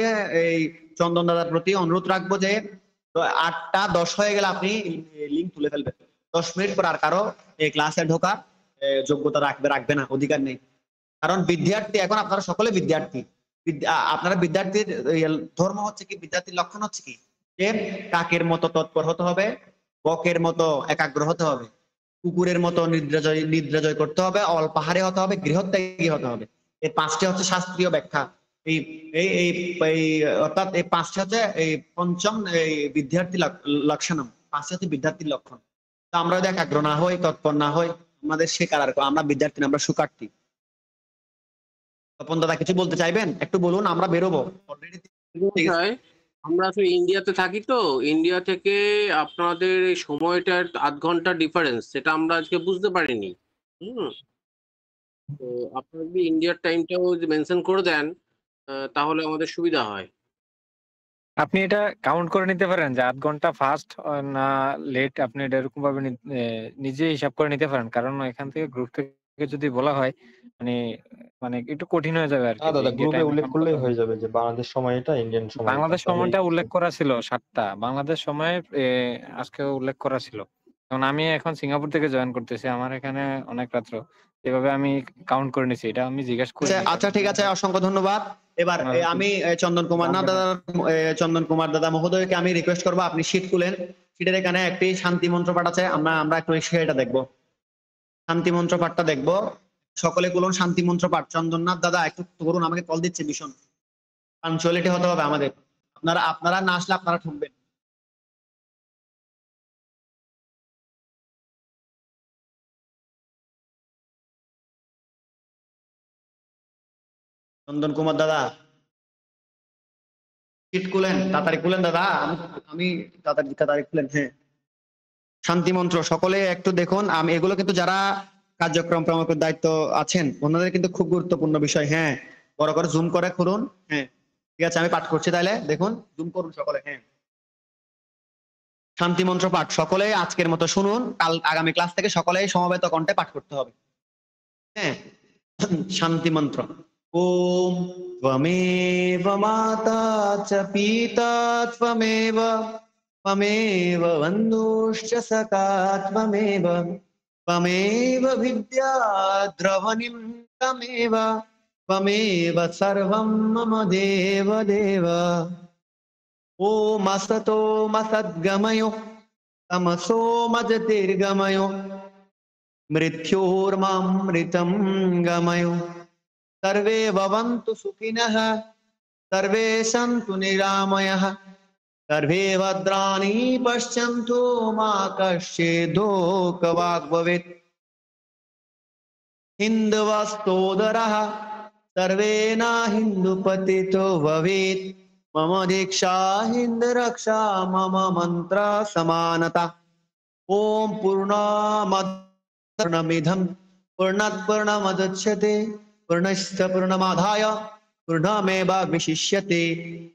C: এই চন্দন দাদার প্রতি অনুরোধ রাখবো যে 8টা 10 হয়ে গেলে আপনি লিঙ্ক তুলে ফেলবেন। 10 মিনিট পর আর কারো এই ক্লাসে ঢোকার যোগ্যতা রাখবে না, অধিকার নেই। কারণ বিদ্যার্থী, এখন আপনারা সকলে বিদ্যার্থী। আপনারা বিদ্যার্থীর ধর্ম হচ্ছে কি, বিদ্যার্থীর লক্ষণ হচ্ছে কি, যে কাকের মতো তৎপর হতে হবে, বকের মতো একাগ্র হতে হবে, কুকুরের মতো নিদ্রা জয় করতে হবে, অল্পাহারে হতে হবে, গৃহত্যাগী হতে হবে। এই 5টি হচ্ছে শাস্ত্রীয় ব্যাখ্যা। এই এই এই অর্থাৎ এই 5টি হচ্ছে এই পঞ্চম এই বিদ্যার্থী লক্ষণম, 5টি হচ্ছে বিদ্যার্থীর লক্ষণ। তো আমরা যদি একাগ্র না হই, তৎপর না হই, আমাদের শেখার আর আমরা বিদ্যার্থী না, আমরা সুকার্থী। তপন দাদা কিছু বলতে চাইবেন? একটু বলুন, আমরা বেরোবো।
J: আমরা আসলে ইন্ডিয়াতে থাকি, তো ইন্ডিয়া থেকে আপনাদের এই সময়টার 8 ঘন্টা ডিফারেন্স, সেটা আমরা আজকে বুঝতে পারিনি। তো আপনারা যদি ইন্ডিয়ার টাইমটাও মেনশন করে দেন তাহলে আমাদের সুবিধা হয়।
B: আপনি এটা কাউন্ট করে নিতে পারেন যে 8 ঘন্টা ফাস্ট না লেট, আপনি এটা এরকম ভাবে নিজে হিসাব করে নিতে পারেন। কারণ এখান থেকে গ্রুপ থেকে যদি বলা হয় মানে একটু কঠিন হয়ে যাবে আর কি।
I: দাদা গ্রুপে উল্লেখ করলেই হয়ে যাবে যে বাংলাদেশ সময় এটা, ইন্ডিয়ান সময়।
B: বাংলাদেশ সময়টা উল্লেখ করা ছিল 7টা, বাংলাদেশ সময় আজকে উল্লেখ করা ছিল। কারণ আমি এখন সিঙ্গাপুর থেকে জয়েন করতেছি, আমার এখানে অনেক রাত্র, এভাবে আমি কাউন্ট করে নিছি। এটা আমি জিজ্ঞাসা করি।
C: আচ্ছা ঠিক আছে, অসংখ্য ধন্যবাদ। এবার আমি চন্দন কুমার দাদা মহোদয়কে আমি রিকোয়েস্ট করবো, আপনি শীট খুলেন। শীটের এখানে একটি শান্তি মন্ত্র পাঠ আছে, আমরা একটু সেটা দেখবো, শান্তি মন্ত্র পাঠটা দেখবো। সকলে বলুন শান্তি মন্ত্র পাঠ। চন্দননাথ দাদা একটু করুন, আমাকে কল দিচ্ছে ভীষণ। পাঞ্চুয়ালিটি হতে হবে আমাদের। আপনারা না আসলে আপনারা ঠকবেন। চন্দন কুমার দাদা শীট খুলেন, তাড়াতাড়ি খুলেন দাদা, আমি তাড়াতাড়ি খুলেন। হ্যাঁ, শান্তি মন্ত্র সকলে একটু দেখুন। আমি এগুলো কিন্তু যারা কার্যক্রম প্রমুখের দায়িত্ব আছেন ওনাদের কিন্তু খুব গুরুত্বপূর্ণ বিষয়। হ্যাঁ, বড় করে জুম করে করুন। হ্যাঁ ঠিক আছে, আমি পাঠ করছি, তাহলে দেখুন, জুম করুন সকলে। হ্যাঁ, শান্তি মন্ত্র পাঠ সকলে আজকের মতো শুনুন, আগামী ক্লাস থেকে সকলে সমবেত কণ্ঠে পাঠ করতে হবে। হ্যাঁ, শান্তি মন্ত্র। ওম ত্বমেব মাতা চ পিতা ত্বমেব त्वमेव बन्धुश्च सखा त्वमेव त्वमेव विद्या द्रवणीं त्वमेव सर्वं मम देव देव। ॐ असतो मसद्गमयो तमसो मज्योतिर्गमयो मृत्योर्मामृतं गमयो। सर्वे भवन्तु सुखिनः सर्वे सन्तु निरामयः सर्वे भद्राणि पश्यन्तु मा कश्चित् दुःखभाग् भवेत्। हिन्दवस्तोदरः सर्वेण हिन्दुपतितो भवेत्। मम दीक्षा हिन्दरक्षा मम मन्त्र समानता। ॐ पूर्णमिदं पूर्णात् पूर्णमुदच्यते पूर्णस्य पूर्णमादाय पूर्णमेवावशिष्यते।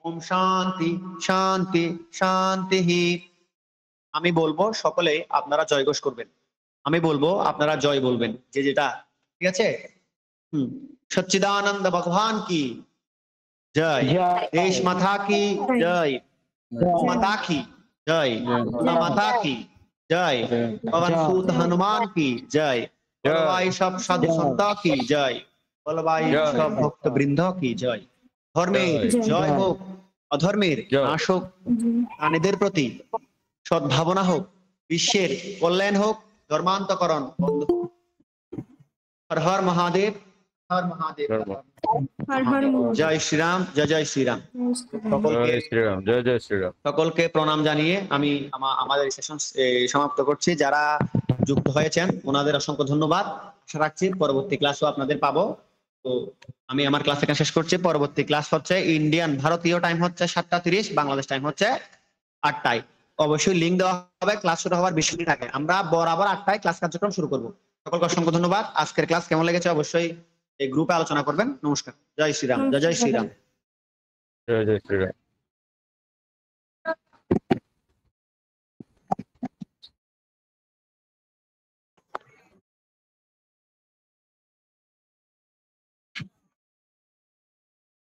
C: ओम शांति शांति শান্তি। আমি বলবো সকলে আপনারা জয়ঘোষ করবেন, আমি বলবো আপনারা জয় বলবেন, যে যেটা ঠিক আছে। सच्चिदानंद भगवान की जय, देश माता की जय, माता की जय, माता की जय, पवन सूत हनुमान की जय, बलवाई सब साधु संत की जय, बलवाई सब भक्त बृंद की जय। धर्मेर जय হোক, অধর্মের নাশ হোক, প্রাণীদের প্রতি সদ্ভাবনা হোক, বিশ্বের কল্যাণ হোক, ধর্মান্তকরণ বন্ধ হোক। হর হর মহাদেব, হর মহাদেব, জয় শ্রীরাম, জয় জয় শ্রীরাম। সকলকে
B: জয় জয় শ্রীরাম।
C: সকলকে প্রণাম জানিয়ে আমি আমাদের সেশন সমাপ্ত করছি। যারা যুক্ত হয়েছেন ওনাদের অসংখ্য ধন্যবাদ। আশা রাখছি পরবর্তী ক্লাসও আপনাদের পাবো। তো আমি আমার ক্লাস এখানে শেষ করছি। পরবর্তী ক্লাস হচ্ছে ইন্ডিয়ান ভারতীয় টাইম হচ্ছে 7টা 30, বাংলাদেশ টাইম হচ্ছে 8টায়। অবশ্যই লিঙ্ক দেওয়া হবে, ক্লাস শুরু হওয়ার 20 মিনিট আগে। আমরা বরাবর 8টায় ক্লাস কার্যক্রম শুরু করব। সকলকে অসংখ্য ধন্যবাদ। আজকের ক্লাস কেমন লেগেছে অবশ্যই এই গ্রুপে আলোচনা করবেন। নমস্কার, জয় শ্রীরাম, জয় জয় শ্রীরাম,
B: জয় জয় শ্রীরাম।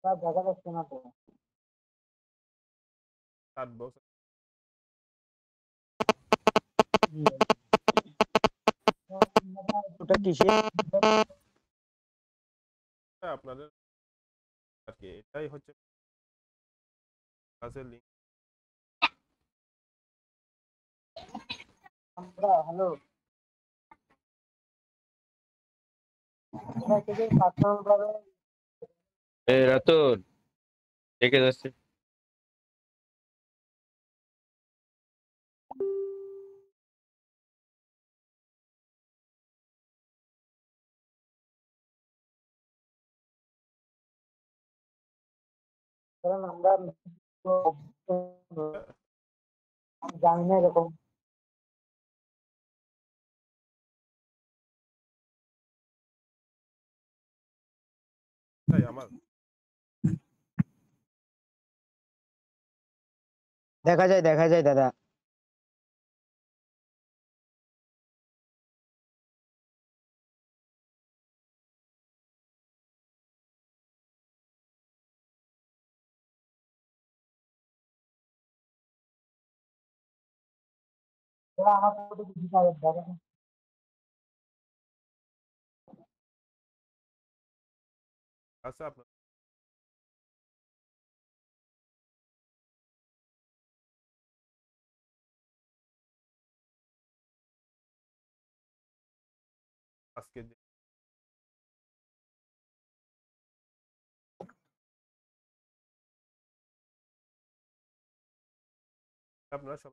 D: দেখা যাচ্ছে না তো। ওটা কিসে?
H: আপনাদের আর কি এটাই হচ্ছে ক্লাসের লিংক।
D: আমরা হ্যালো এটা থেকে সাধারণভাবে
B: এই রাতুল দেখে যাচ্ছে।
D: কারণ আমরা জানি না এরকম।
H: আমার
D: দেখা যায় দাদা। আমার তো কিছু দেখা
H: আচ্ছা আপনার আজকে আপনারা সব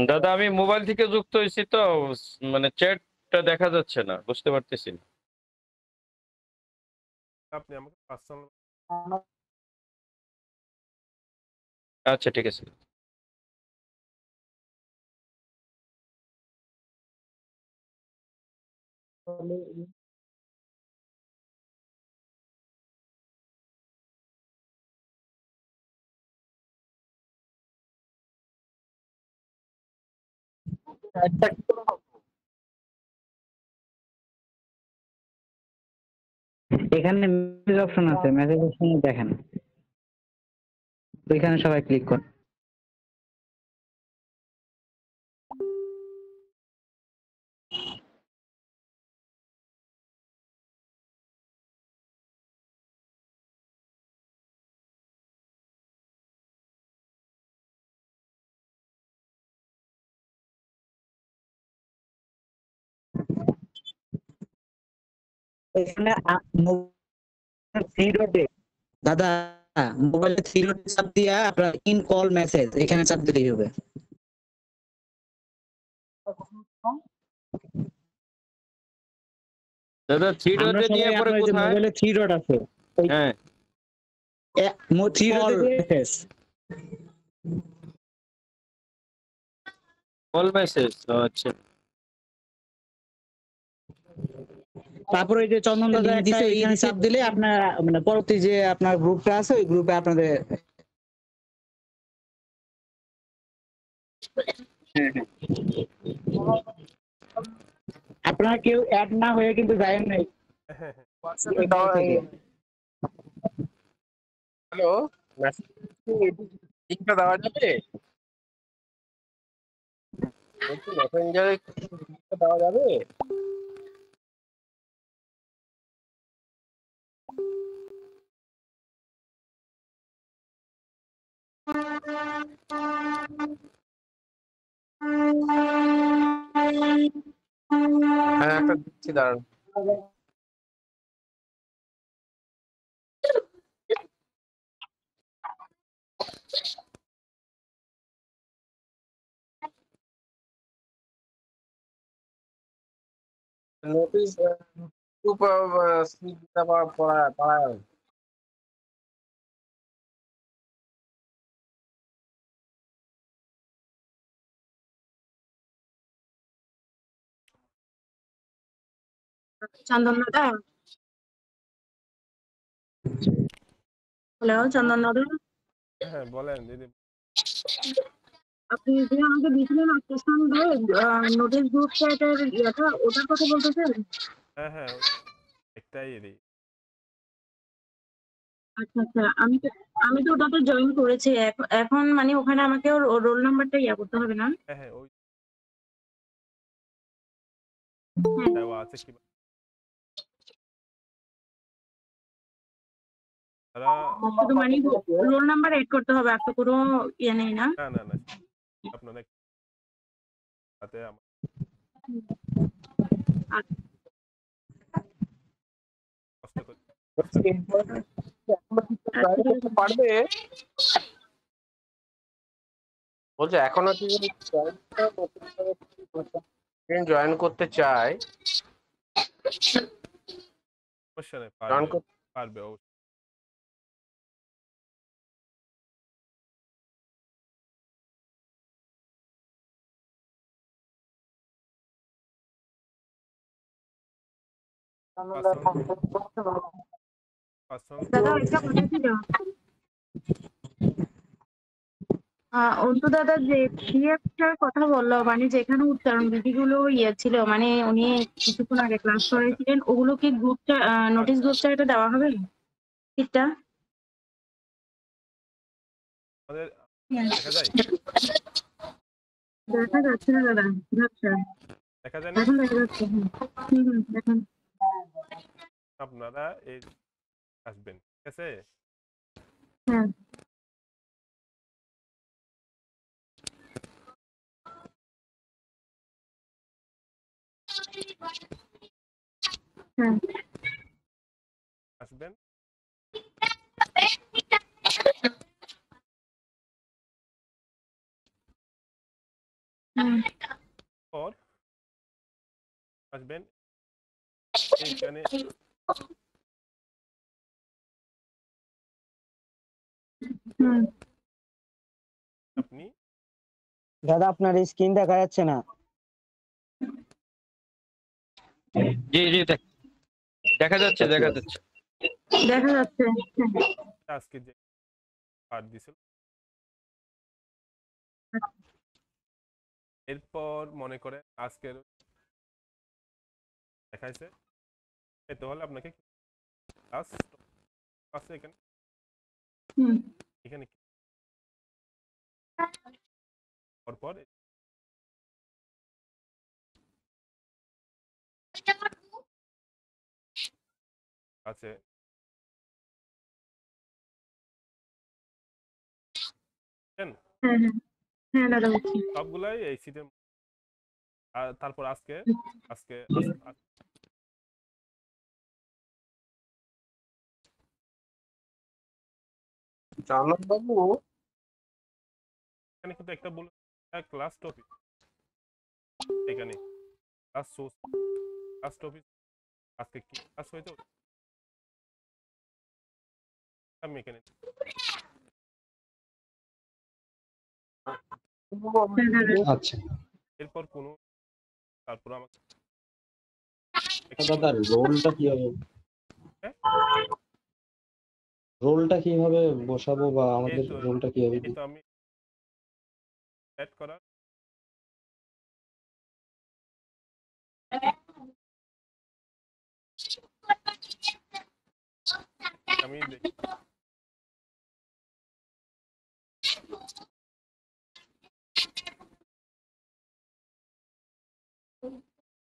B: দাদা আমি মোবাইল থেকে যুক্ত হয়েছি তো, মানে চ্যাটটা দেখা যাচ্ছে না, বুঝতে পারতেছি না।
H: আপনি আমাকে পার্সোনাল
B: আচ্ছা ঠিক আছে।
L: এখানে মেসেজ অপশন আছে, মেসেজ অপশনে দেখেন, ওইখানে সবাই ক্লিক করুন। এখানে থ্রি ডটে দাদা, মোবাইলে থ্রি ডটে চাপ দিয়া আপনার ইন কল মেসেজ এখানে চাপ দিলেই হবে।
B: দাদা থ্রি
L: আমরা
B: ডটে দিয়ে
L: সবাই
B: পরে
L: আপনার যে
B: কোথায়?
L: মোবাইলে থ্রি ডট আছে,
B: হ্যাঁ,
L: থ্রি ডটে মেসেজ,
B: কল মেসেজ। আচ্ছা,
L: তারপরে এই যে চন্দন দাদা একটা এখানে চাপ দিলে আপনার মানে পরবর্তী যে আপনার গ্রুপটা আছে ওই গ্রুপে আপনাদের আপনারা কেউ অ্যাড না হয়ে কিন্তু যায়েন নাই।
J: হ্যালো, লিঙ্কটা দেওয়া যাবে? বলছি মেসেঞ্জারে লিঙ্কটা দেওয়া যাবে? হ্যাঁ, একটা দিচ্ছি, দাঁড়ান। নোটিশ গ্রুপ পড়ায়।
K: চন্দন দাদা, হ্যালো চন্দন দাদা,
H: হ্যাঁ বলেন দিদি।
K: আপনি যে আমাকে দিয়েছিলেন স্টেশন দিয়ে নোটিশ গ্রুপ চ্যাটের ইয়েটা, ওটার কথা বলতেছেন?
H: হ্যাঁ হ্যাঁ, একটাই এরই।
K: আচ্ছা আচ্ছা, আমি তো ওটাতে জয়েন করেছি। এখন মানে ওখানে আমাকে ওর রোল নাম্বারটা ইয়া করতে হবে না?
H: হ্যাঁ হ্যাঁ, ওই
K: হ্যাঁ,
H: দেওয়া আছে কি তারা।
K: শুধু মানে রোল নাম্বার এড করতে হবে, আর তো কোনো ইয়ে নেই না?
H: না না না, আপনারা সাথে আমার কষ্ট করে
J: পারবে। বলছে এখনো জয়েন করতে চাই,
H: সমস্যা নেই,
J: জয়েন
H: পারবে অবশ্যই।
K: দাদা একটা কথা ছিল, অন্তু দাদা যে পিএফটার কথা বললো, মানে যেখানে উচ্চারণ বিধিগুলো ইয়ে ছিল, মানে উনি কিছুক্ষণ আগে ক্লাস করেছিলেন, ওগুলো কি গ্রুপটা নোটিশ গ্রুপটা এটা দেওয়া হবে ঠিকটা?
H: আমাদের
K: হ্যাঁ।
H: দেখা যায়,
K: দেখা যাচ্ছে না দাদা, যাচ্ছে
H: দেখা যায় না।
K: এখন দেখা যাচ্ছে। দেখুন
H: আপনারা এই আসবেন, ঠিক আছে?
K: হ্যাঁ হ্যাঁ
H: আসবেন। পর আসবেন এইখানে, আপনি
D: দাদা আপনার স্ক্রিন দেখা যাচ্ছে না।
B: জি জি দেখা যাচ্ছে, দেখা যাচ্ছে।
K: দেখা যাচ্ছে।
H: আজকে যে পাঠ দিছিল, এরপর মনে করে আজকের দেখাইছে, এতে হলে আপনাকে ক্লাস আছে এখানে
G: হুম
H: এখানে পরপর আছে
G: হ্যাঁ হ্যাঁ হ্যাঁ দাদা বুঝছি
H: সবগুলাই এই সিটের আর তারপর আজকে আজকে
J: বাবু
H: এখানে কিন্তু একটা বলে ক্লাস টপিক এখানে ক্লাস টপিক আজকে কি ক্লাস হইতো আমি এখানে
I: আচ্ছা
H: এরপর কোনো তারপর আমাকে
I: দাদা রোলটা কিভাবে
H: হ্যাঁ?
I: রোলটা কিভাবে বসাবো বা
H: এই
I: আমাদের
H: তো
I: রোলটা কিভাবে
H: এই তো আমি অ্যাড করা আমি দেখি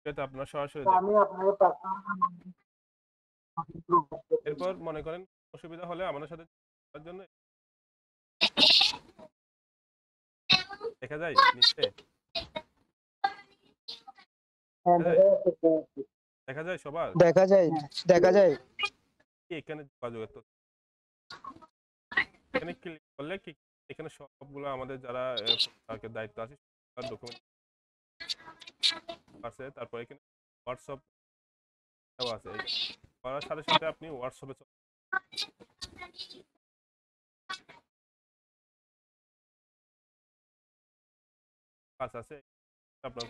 H: এটা আপনার সরাসরি এরপর মনে করেন অসুবিধা হলে আমাদের সাথে করার জন্য দেখা যায় নিচে দেখা যায় সবার
D: দেখা যায় দেখা যায়
H: এখানে যোগাযোগের তথ্য এখানে ক্লিক করলে কি এখানে সবগুলো আমাদের যারা দায়িত্ব আছে ডকুমেন্ট আছে তারপর এখানে হোয়াটসঅ্যাপ আছে করার সাথে সাথে আপনি হোয়াটসঅ্যাপে কাজ আছে আপনার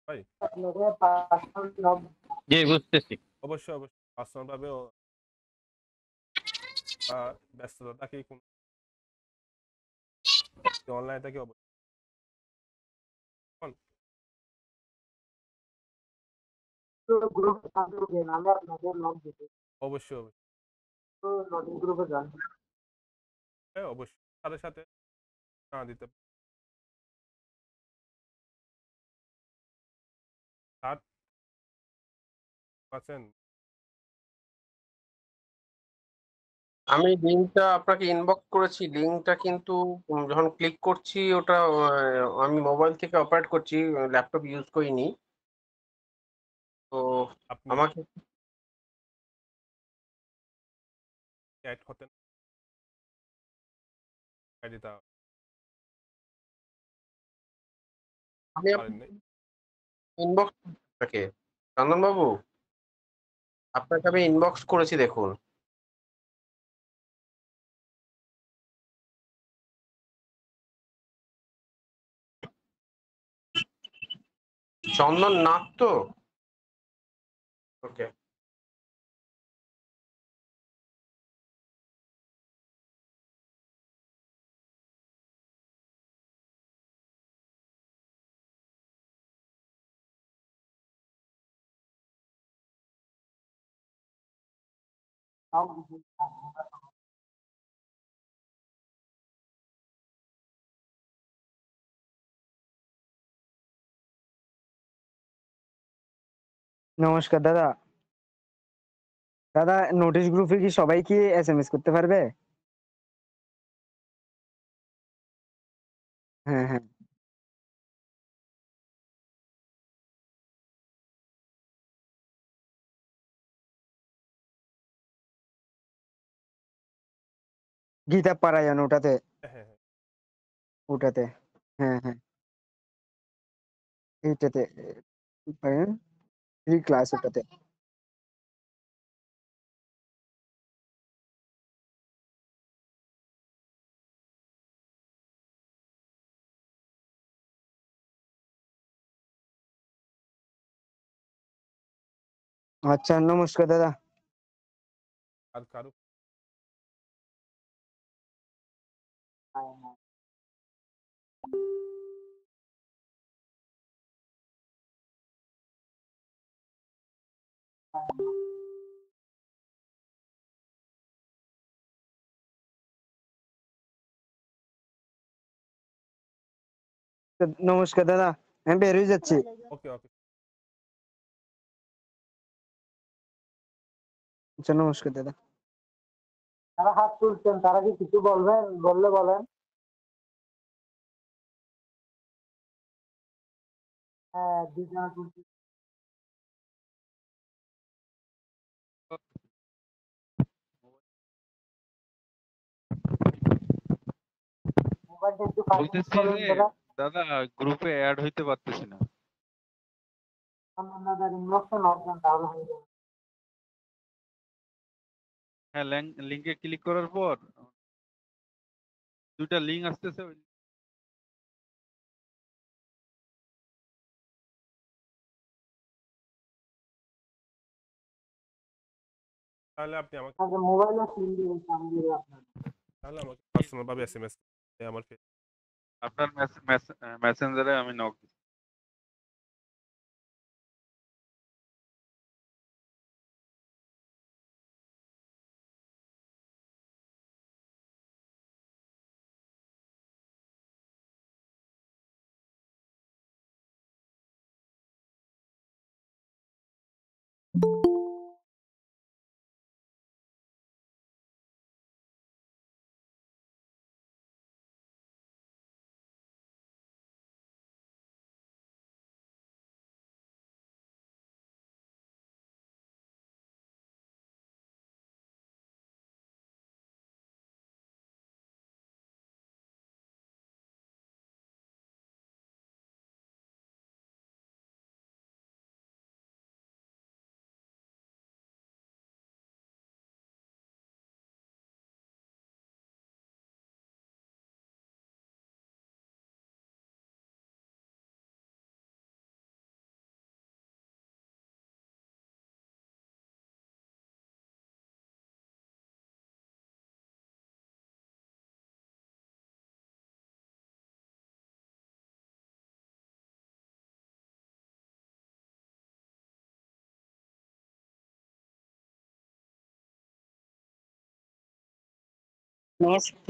H: ভাই
B: জি বুঝতেছি
H: অবশ্যই অবশ্যই পার্সোনাল ভাবে ব্যস্ততা থাকে কোন অনলাইনে থাকে অবশ্যই হ্যাঁ অবশ্যই সাথে সাথে না দিতে পারছেন
J: আমি লিঙ্কটা আপনাকে ইনবক্স করেছি লিঙ্কটা কিন্তু যখন ক্লিক করছি ওটা আমি মোবাইল থেকে অপারেট করছি ল্যাপটপ ইউজ করিনি তো
H: আপনি
J: আমাকে
H: অ্যাড হতেন দিতে
J: আমি
H: পারেননি
J: ইনবক্স আপনাকে চন্দনবাবু আপনাকে আমি ইনবক্স করেছি দেখুন চন্দন নাথ তো ওকে
D: নমস্কার দাদা। দাদা নোটিশ গ্রুপে কি সবাই কি এসএমএস করতে পারবে? হ্যাঁ হ্যাঁ গীতা পারায়ণ ওটাতে
H: হ্যাঁ
D: ওটাতে হ্যাঁ হ্যাঁ এইটাতে পারায়ণ ফ্রি ক্লাস ওটাতে। আচ্ছা নমস্কার দাদা।
H: আর কারো
D: নমস্কার দাদা, আমি বের হয়ে যাচ্ছি।
H: ওকে ওকে
D: আচ্ছা, নমস্কার দাদা।
L: তারা হাত তুলছেন, তারা কি কিছু বলবেন? বললে বলেন। হ্যাঁ, দুজনে তুলছে। মোবাইলটা একটু
M: বলতেছি
L: করুন
M: যে
L: দাদা।
M: দাদা গ্রুপে অ্যাড হইতে পারতেছি না।
L: আপনাদের ইনবক্সে নক দেন, তাহলে হয়ে যাবে।
M: হ্যাঁ, লিংকে ক্লিক করার পর দুইটা লিংক আসতেছে।
H: তাহলে আপনি আমাকে
L: আচ্ছা, মোবাইলে সিম দিবেন, আমি দিব আপনার।
H: তাহলে আমাকে পার্সোনাল ভাবে এসএমএস আমার
M: আপনার মেসেঞ্জারে আমি নক দিচ্ছি।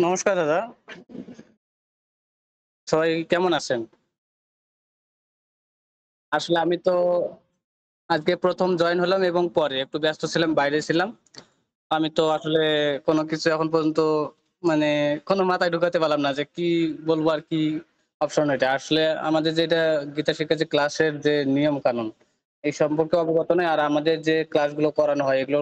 N: নমস্কার দাদা, সবাই কেমন আছেন? আসলে আমি তো আজকে প্রথম জয়েন হলাম এবং পরে একটু ব্যস্ত ছিলাম, বাইরে ছিলাম। আমি তো আসলে কোনো কিছু এখন পর্যন্ত মানে কোনো মাথায় ঢুকাতে পারলাম না যে কি বলবো আর কি অপশন। এটা আসলে আমাদের যেটা গীতা শিক্ষা যে ক্লাসের যে নিয়ম কানুন এই সম্পর্কে অবগত নয়, আর আমাদের যে ক্লাসগুলো করানো হয় এগুলো